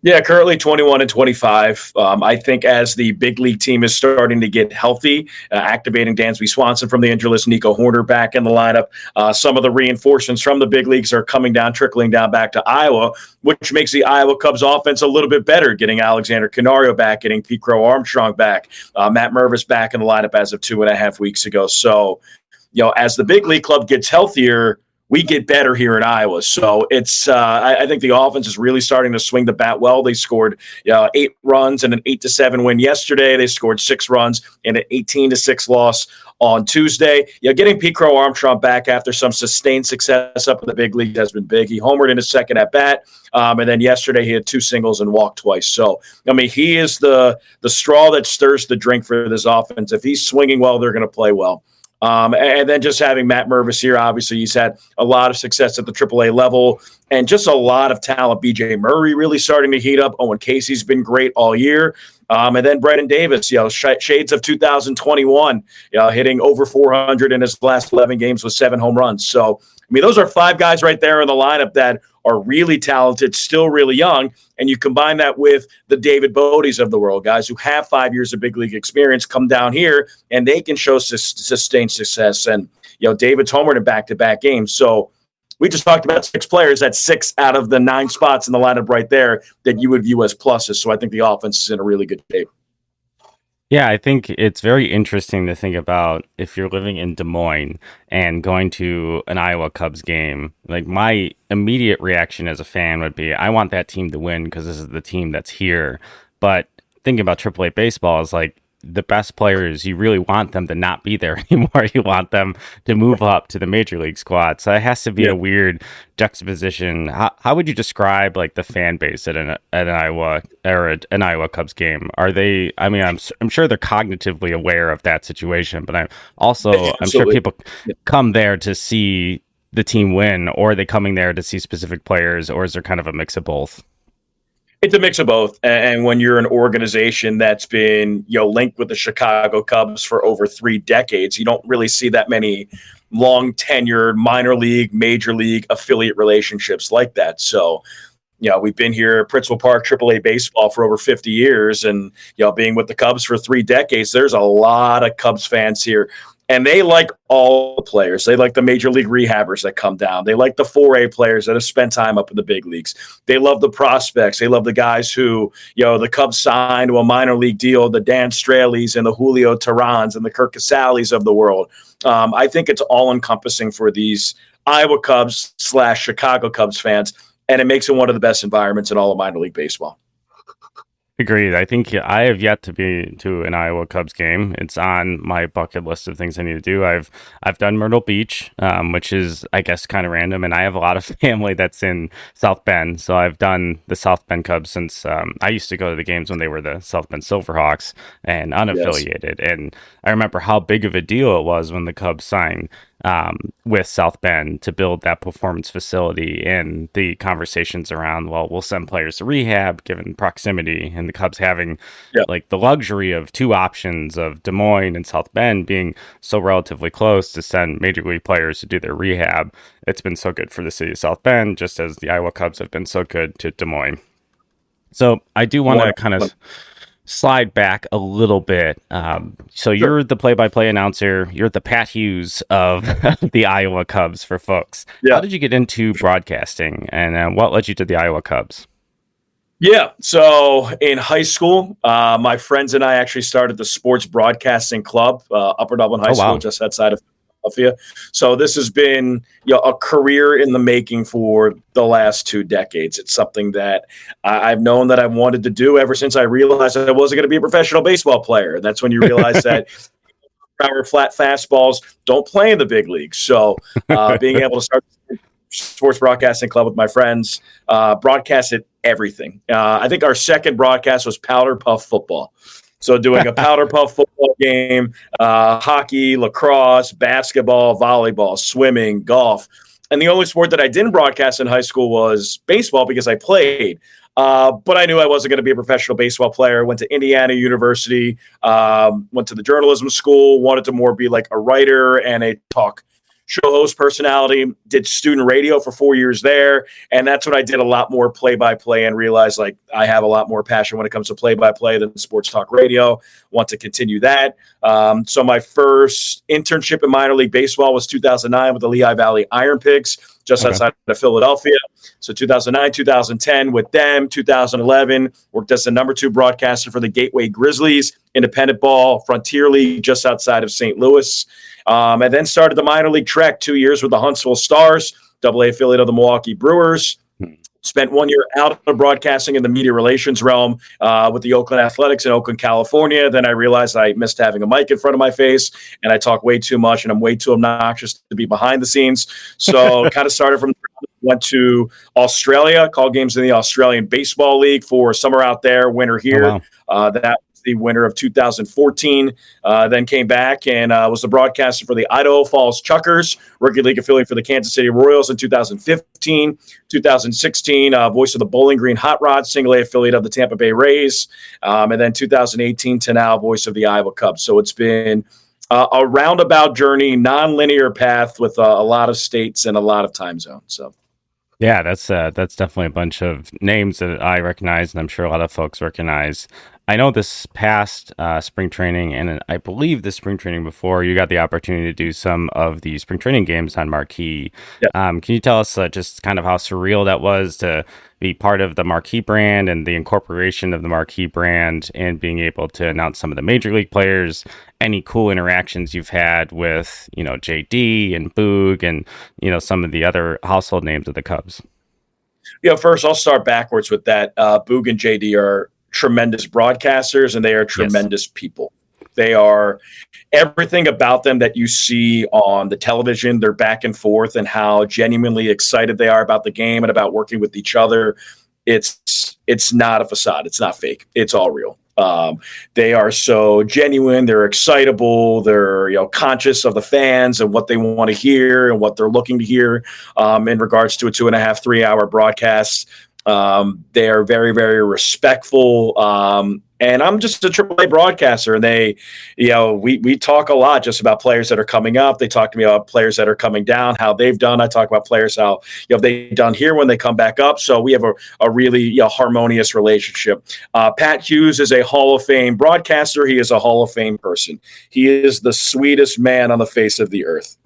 Yeah, currently 21 and 25. I think as the big league team is starting to get healthy, activating Dansby Swanson from the injury list, Nico Horner back in the lineup, some of the reinforcements from the big leagues are trickling down back to Iowa, which makes the Iowa Cubs offense a little bit better, getting Alexander Canario back, getting Pete Crow Armstrong back, Matt Mervis back in the lineup as of 2.5 weeks ago. So, as the big league club gets healthier, we get better here in Iowa. So it's I think the offense is really starting to swing the bat well. They scored 8 runs and an 8-7 win yesterday. They scored 6 runs and an 18-6 loss on Tuesday. Getting Pete Crow Armstrong back after some sustained success up in the big league has been big. He homered in his second at bat, and then yesterday he had 2 singles and walked twice. So he is the straw that stirs the drink for this offense. If he's swinging well, they're going to play well. And then just having Matt Mervis here, obviously he's had a lot of success at the AAA level and just a lot of talent. BJ Murray really starting to heat up. Owen Casey's been great all year. And then Brendan Davis, shades of 2021, hitting over 400 in his last 11 games with 7 home runs. So, those are 5 guys right there in the lineup that are really talented, still really young. And you combine that with the David Bodys of the world, guys who have 5 years of big league experience, come down here and they can show sustained success. And, David's homered in back-to-back games. So we just talked about 6 players. That's 6 out of the 9 spots in the lineup right there that you would view as pluses. So I think the offense is in a really good shape. Yeah, I think it's very interesting to think about if you're living in Des Moines and going to an Iowa Cubs game. My immediate reaction as a fan would be, I want that team to win because this is the team that's here. But thinking about AAA baseball is the best players, you really want them to not be there anymore. You want them to move up to the major league squad. So it has to be a weird juxtaposition. How would you describe the fan base at an Iowa or an Iowa Cubs game? Are they? I'm sure they're cognitively aware of that situation, but I'm sure people come there to see the team win, or are they coming there to see specific players, or is there kind of a mix of both? It's a mix of both. And when you're an organization that's been, linked with the Chicago Cubs for over 3 decades, you don't really see that many long tenured minor league, major league affiliate relationships like that. So, we've been here at Pritzville Park AAA baseball for over 50 years and, being with the Cubs for 3 decades, there's a lot of Cubs fans here. And they like all the players. They like the major league rehabbers that come down. They like the 4A players that have spent time up in the big leagues. They love the prospects. They love the guys who, the Cubs signed to a minor league deal, the Dan Straley's and the Julio Terrans and the Kirk Casales of the world. I think it's all encompassing for these Iowa Cubs / Chicago Cubs fans, and it makes it one of the best environments in all of minor league baseball. Agreed. I think I have yet to be to an Iowa Cubs game. It's on my bucket list of things I need to do. I've done Myrtle Beach, which is I guess kind of random, and I have a lot of family that's in South Bend, so I've done the South Bend Cubs since I used to go to the games when they were the South Bend Silverhawks and unaffiliated. Yes. And I remember how big of a deal it was when the Cubs signed with South Bend to build that performance facility, and the conversations around, well, we'll send players to rehab given proximity, and the Cubs having like the luxury of two options of Des Moines and South Bend being so relatively close to send major league players to do their rehab. It's been so good for the city of South Bend, just as the Iowa Cubs have been so good to Des Moines. So I do want to kind of slide back a little bit. So you're the play-by-play announcer. You're the Pat Hughes of the Iowa Cubs for folks. Yeah. How did you get into broadcasting, and what led you to the Iowa Cubs? Yeah. So in high school, my friends and I actually started the Sports Broadcasting Club, Upper Dublin High School, just outside of Philadelphia. So this has been a career in the making for the last 2 decades. It's something that I've known that I wanted to do ever since I realized that I wasn't going to be a professional baseball player. That's when you realize that power flat fastballs don't play in the big leagues. So being able to start Sports Broadcasting Club with my friends, broadcasted everything. I think our second broadcast was Powder Puff football. So doing a Powder Puff football game, hockey, lacrosse, basketball, volleyball, swimming, golf. And the only sport that I didn't broadcast in high school was baseball because I played. But I knew I wasn't going to be a professional baseball player. Went to Indiana University, went to the journalism school, wanted to more be like a writer and a talk show host personality, did student radio for 4 years there. And that's when I did a lot more play-by-play and realized like I have a lot more passion when it comes to play-by-play than sports talk radio. Want to continue that. So my first internship in minor league baseball was 2009 with the Lehigh Valley Iron Pigs, just outside of Philadelphia. So 2009, 2010 with them, 2011, worked as the number 2 broadcaster for the Gateway Grizzlies, independent ball, Frontier League, just outside of St. Louis. And then started the minor league trek, 2 years with the Huntsville Stars, AA affiliate of the Milwaukee Brewers. Spent 1 year out of broadcasting in the media relations realm with the Oakland Athletics in Oakland, California. Then I realized I missed having a mic in front of my face, and I talk way too much, and I'm way too obnoxious to be behind the scenes. So kind of started from went to Australia, called games in the Australian Baseball League for summer out there, winter here. Oh, wow. That was the winter of 2014. Then came back and was the broadcaster for the Idaho Falls Chuckers, Rookie League affiliate for the Kansas City Royals in 2015. 2016, voice of the Bowling Green Hot Rods, single A affiliate of the Tampa Bay Rays. And then 2018 to now, voice of the Iowa Cubs. So it's been a roundabout journey, non-linear path with a lot of states and a lot of time zones. So. Yeah, that's definitely a bunch of names that I recognize, and I'm sure a lot of folks recognize. I know this past spring training, and I believe the spring training before, you got the opportunity to do some of the spring training games on Marquee. Yep. Can you tell us just kind of how surreal that was to be part of the Marquee brand and the incorporation of the Marquee brand and being able to announce some of the major league players, any cool interactions you've had with, JD and Boog and, some of the other household names of the Cubs? First I'll start backwards with that. Boog and JD are tremendous broadcasters, and they are tremendous people. They are everything about them that you see on the television, their back and forth and how genuinely excited they are about the game and about working with each other. It's not a facade. It's not fake. It's all real. They are so genuine. They're excitable. They're, conscious of the fans and what they want to hear and what they're looking to hear in regards to a 2.5, 3 hour broadcast. They are very, very respectful. And I'm just a AAA broadcaster, and they, we talk a lot just about players that are coming up. They talk to me about players that are coming down, how they've done. I talk about players, how, they've done here when they come back up. So we have a really, harmonious relationship. Pat Hughes is a Hall of Fame broadcaster. He is a Hall of Fame person. He is the sweetest man on the face of the earth.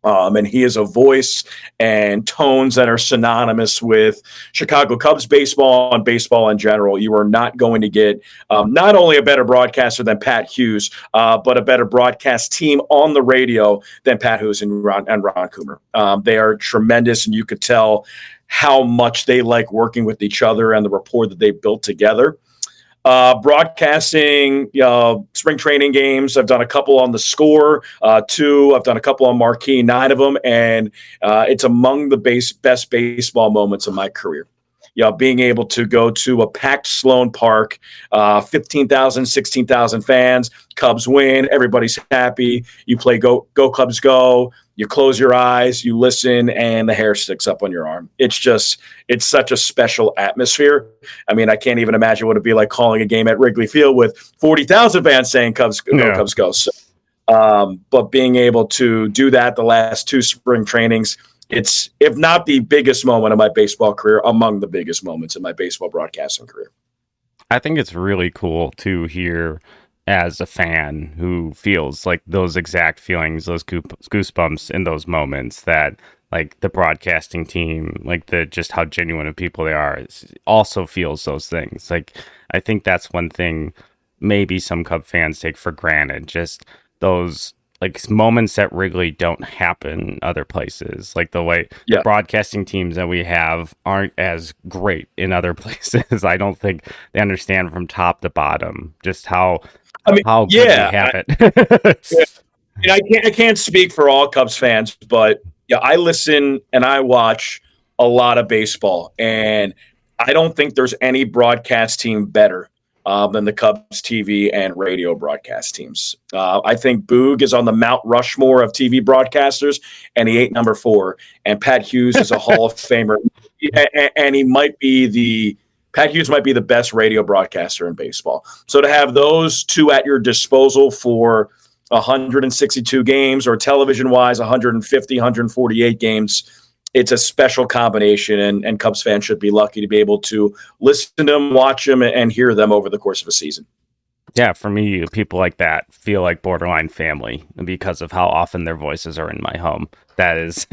And he is a voice and tones that are synonymous with Chicago Cubs baseball and baseball in general. You are not going to get not only a better broadcaster than Pat Hughes, but a better broadcast team on the radio than Pat Hughes and Ron Coomer. They are tremendous, and you could tell how much they like working with each other and the rapport that they built together. Broadcasting, spring training games. I've done a couple on the Score, 2. I've done a couple on Marquee, 9 of them, and it's among the best baseball moments of my career. Being able to go to a packed Sloan Park, 15,000, 16,000 fans, Cubs win, everybody's happy. You play Go Cubs Go, you close your eyes, you listen, and the hair sticks up on your arm. It's such a special atmosphere. I mean, I can't even imagine what it'd be like calling a game at Wrigleyville with 40,000 fans saying Cubs Go, Cubs Go. So, but being able to do that the last 2 spring trainings, it's, if not the biggest moment of my baseball career, among the biggest moments in my baseball broadcasting career. I think it's really cool to hear as a fan who feels like those exact feelings, those goosebumps in those moments, that like the broadcasting team, like just how genuine of people they are, also feels those things. Like, I think that's one thing maybe some Cub fans take for granted, just those like moments at Wrigley don't happen other places. Like the way the broadcasting teams that we have aren't as great in other places. I don't think they understand from top to bottom just how good we have it. I can't speak for all Cubs fans, but I listen and I watch a lot of baseball, and I don't think there's any broadcast team better than the Cubs TV and radio broadcast teams. I think Boog is on the Mount Rushmore of TV broadcasters, and he ain't number 4. And Pat Hughes is a Hall of Famer, and Pat Hughes might be the best radio broadcaster in baseball. So to have those 2 at your disposal for 162 games, or television-wise 150, 148 games, it's a special combination, and Cubs fans should be lucky to be able to listen to them, watch them, and hear them over the course of a season. Yeah, for me, people like that feel like borderline family because of how often their voices are in my home. That is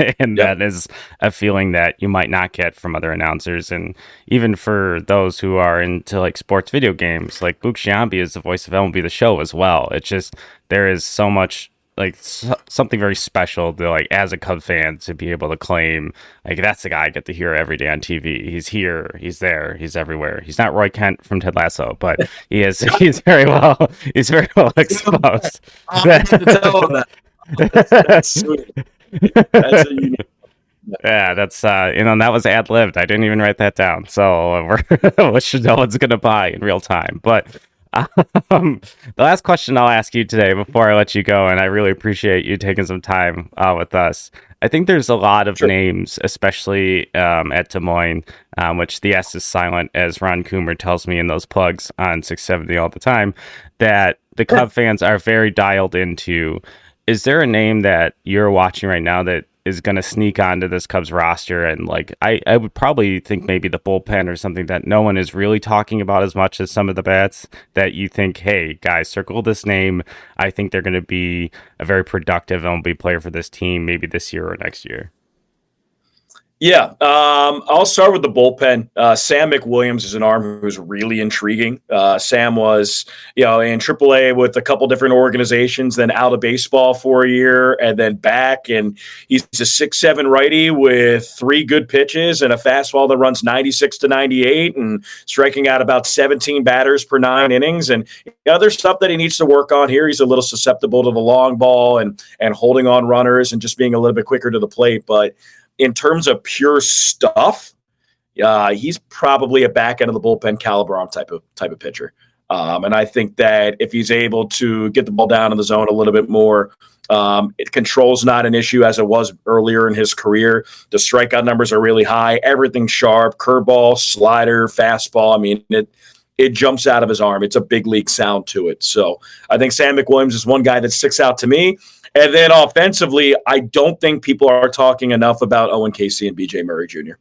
a feeling that you might not get from other announcers. And even for those who are into like sports video games, like Boog Sciambi is the voice of MLB The Show as well. It's just, there is so much, like something very special to, like, as a Cub fan, to be able to claim like that's the guy I get to hear every day on TV. He's here, he's there, he's everywhere. He's not Roy Kent from Ted Lasso, but he is. He's very well exposed. I have to tell him that. That's sweet. That's a unique. Yeah, that's that was ad-libbed. I didn't even write that down, so which no one's gonna buy in real time, but. The last question I'll ask you today before I let you go, and I really appreciate you taking some time with us. I think there's a lot of names, especially at Des Moines, which the S is silent, as Ron Coomer tells me in those plugs on 670 all the time, that the Cub fans are very dialed into. Is there a name that you're watching right now that is going to sneak onto this Cubs roster? And like, I would probably think maybe the bullpen or something that no one is really talking about as much as some of the bats, that you think, hey guys, circle this name. I think they're going to be a very productive MLB player for this team, maybe this year or next year. Yeah, I'll start with the bullpen. Sam McWilliams is an arm who's really intriguing. Sam was, in AAA with a couple different organizations, then out of baseball for a year, and then back. And he's a 6'7" righty with 3 good pitches and a fastball that runs 96 to 98, and striking out about 17 batters per 9 innings. And there's stuff that he needs to work on here. He's a little susceptible to the long ball and holding on runners and just being a little bit quicker to the plate, but in terms of pure stuff, he's probably a back end of the bullpen caliber arm type of pitcher. And I think that if he's able to get the ball down in the zone a little bit more, control's not an issue as it was earlier in his career. The strikeout numbers are really high. Everything's sharp, curveball, slider, fastball. I mean, it jumps out of his arm. It's a big league sound to it. So I think Sam McWilliams is one guy that sticks out to me. And then offensively, I don't think people are talking enough about Owen Casey and BJ Murray Jr.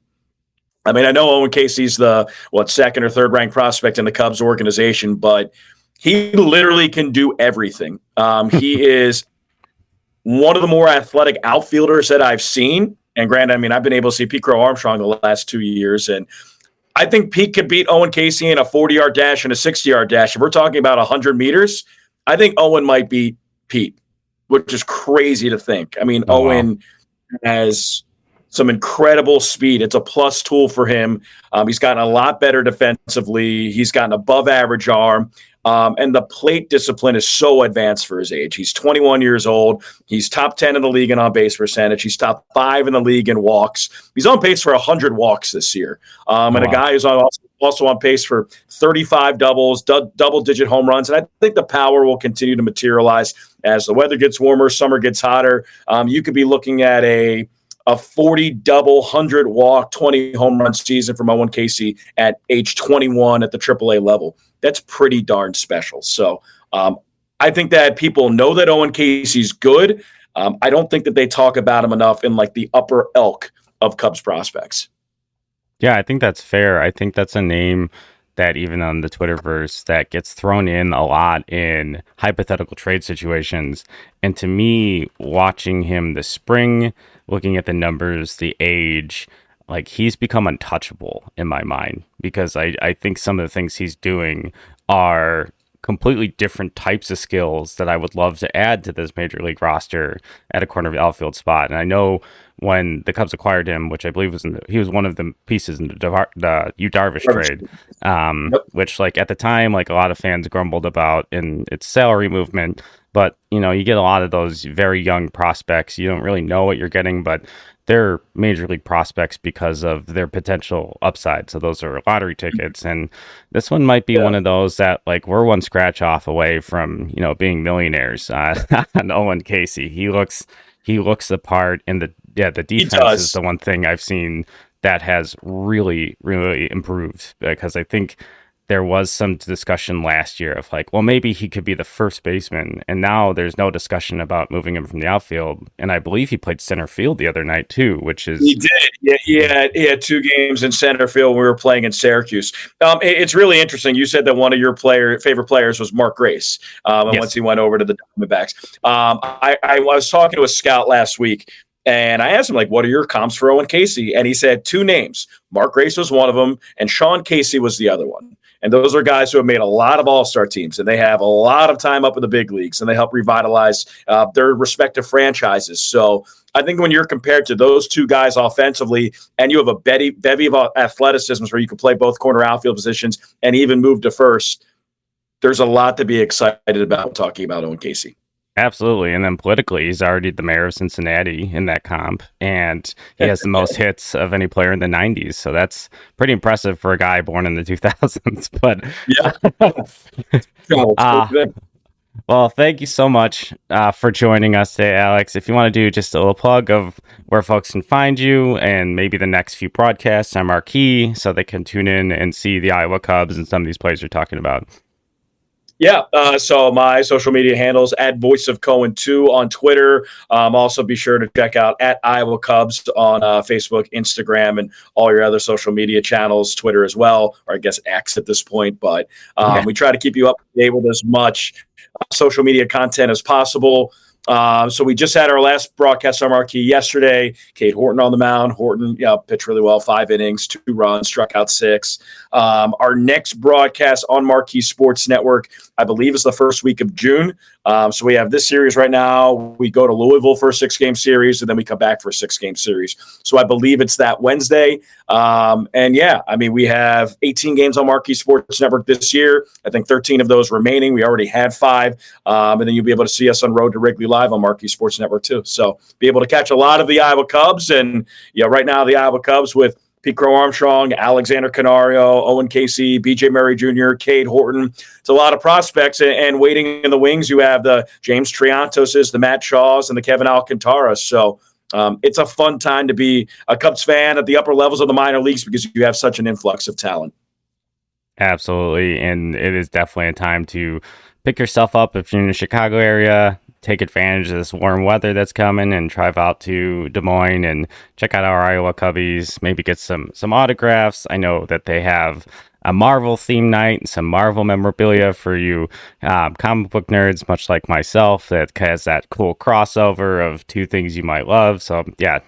I mean, I know Owen Casey's the, second or third ranked prospect in the Cubs organization, but he literally can do everything. He is one of the more athletic outfielders that I've seen. And granted, I mean, I've been able to see Pete Crow Armstrong the last 2 years, and I think Pete could beat Owen Casey in a 40-yard dash and a 60-yard dash. If we're talking about 100 meters, I think Owen might beat Pete, which is crazy to think. I mean, Owen has some incredible speed. It's a plus tool for him. He's gotten a lot better defensively. He's got an above average arm. And the plate discipline is so advanced for his age. He's 21 years old. He's top 10 in the league in on-base percentage. He's top 5 in the league in walks. He's on pace for 100 walks this year. And a guy who's also on pace for 35 doubles, double-digit home runs. And I think the power will continue to materialize as the weather gets warmer, summer gets hotter. You could be looking at a 40 double, 100 walk, 20 home run season from Owen Casey at age 21 at the AAA level. That's pretty darn special. So I think that people know that Owen Casey's good. I don't think that they talk about him enough in like the upper elk of Cubs prospects. Yeah, I think that's fair. I think that's a name that even on the Twitterverse that gets thrown in a lot in hypothetical trade situations. And to me, watching him this spring, looking at the numbers, the age, like he's become untouchable in my mind because I think some of the things he's doing are completely different types of skills that I would love to add to this major league roster at a corner of the outfield spot. And I know when the Cubs acquired him, which I believe he was one of the pieces in the Yu Darvish trade, which like at the time, like a lot of fans grumbled about in its salary movement. But, you know, you get a lot of those very young prospects. You don't really know what you're getting, but they're major league prospects because of their potential upside. So those are lottery tickets. And this one might be one of those that like we're one scratch off away from, you know, being millionaires. And Owen Casey, he looks the part in the defense is the one thing I've seen that has really, really improved because I think there was some discussion last year of like, well, maybe he could be the first baseman. And now there's no discussion about moving him from the outfield. And I believe he played center field the other night too, which is... He did. Yeah, he had 2 games in center field. We were playing in Syracuse. It's really interesting. You said that one of your favorite players was Mark Grace. And once he went over to the Diamondbacks. I was talking to a scout last week. And I asked him, like, what are your comps for Owen Casey? And he said 2 names. Mark Grace was one of them, and Sean Casey was the other one. And those are guys who have made a lot of all-star teams, and they have a lot of time up in the big leagues, and they help revitalize their respective franchises. So I think when you're compared to those 2 guys offensively, and you have a bevy of athleticisms where you can play both corner outfield positions and even move to first, there's a lot to be excited about talking about Owen Casey. Absolutely. And then politically, he's already the mayor of Cincinnati in that comp, and he has the most hits of any player in the 90s. So that's pretty impressive for a guy born in the 2000s. But well, thank you so much for joining us today, Alex. If you want to do just a little plug of where folks can find you and maybe the next few broadcasts on Marquee so they can tune in and see the Iowa Cubs and some of these players you're talking about. Yeah, so my social media handles at Voice of Cohen 2 on Twitter. Also be sure to check out at Iowa Cubs on Facebook, Instagram, and all your other social media channels, Twitter as well, or I guess X at this point. But we try to keep you up to date with as much social media content as possible. So we just had our last broadcast on Marquee yesterday. Cade Horton on the mound. Horton pitched really well, 5 innings, 2 runs, struck out 6. Our next broadcast on Marquee Sports Network, I believe, is the first week of June. So we have this series right now. We go to Louisville for a 6-game series, and then we come back for a 6-game series. So I believe it's that Wednesday. We have 18 games on Marquee Sports Network this year. I think 13 of those remaining. We already had 5. And then you'll be able to see us on Road to Wrigley Live on Marquee Sports Network too. So be able to catch a lot of the Iowa Cubs. And right now the Iowa Cubs with Pete Crow Armstrong, Alexander Canario, Owen Casey, BJ Murray Jr., Cade Horton. It's a lot of prospects, and waiting in the wings, you have the James Triantoses, the Matt Shaws, and the Kevin Alcantara. So it's a fun time to be a Cubs fan at the upper levels of the minor leagues because you have such an influx of talent. Absolutely, and it is definitely a time to pick yourself up if you're in the Chicago area. Take advantage of this warm weather that's coming and drive out to Des Moines and check out our Iowa Cubbies, maybe get some autographs. I know that they have a Marvel theme night and some Marvel memorabilia for you comic book nerds, much like myself, that has that cool crossover of 2 things you might love. So yeah,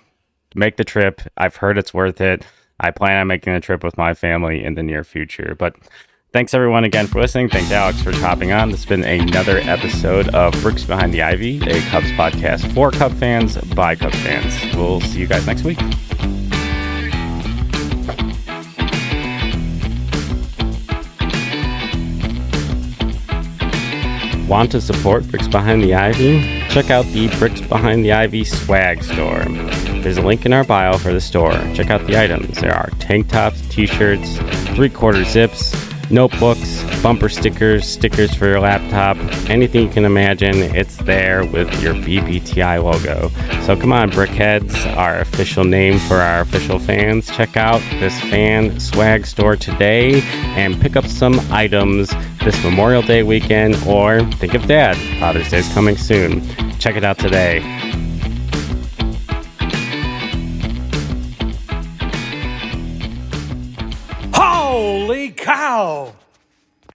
make the trip. I've heard it's worth it. I plan on making a trip with my family in the near future. But Thanks everyone again for listening. Thanks Alex for hopping on. This has been another episode of Bricks Behind the Ivy, a Cubs podcast for Cub fans by Cub fans. We'll see you guys next week. Want to support Bricks Behind the Ivy? Check out the Bricks Behind the Ivy swag store. There's a link in our bio for the store. Check out the items. There are tank tops, t-shirts, 3/4 zips, notebooks, bumper stickers, stickers for your laptop, anything you can imagine, it's there with your BBTI logo. So come on, Brickheads, our official name for our official fans. Check out this fan swag store today and pick up some items this Memorial Day weekend, or think of Dad, Father's Day is coming soon. Check it out today. Holy cow!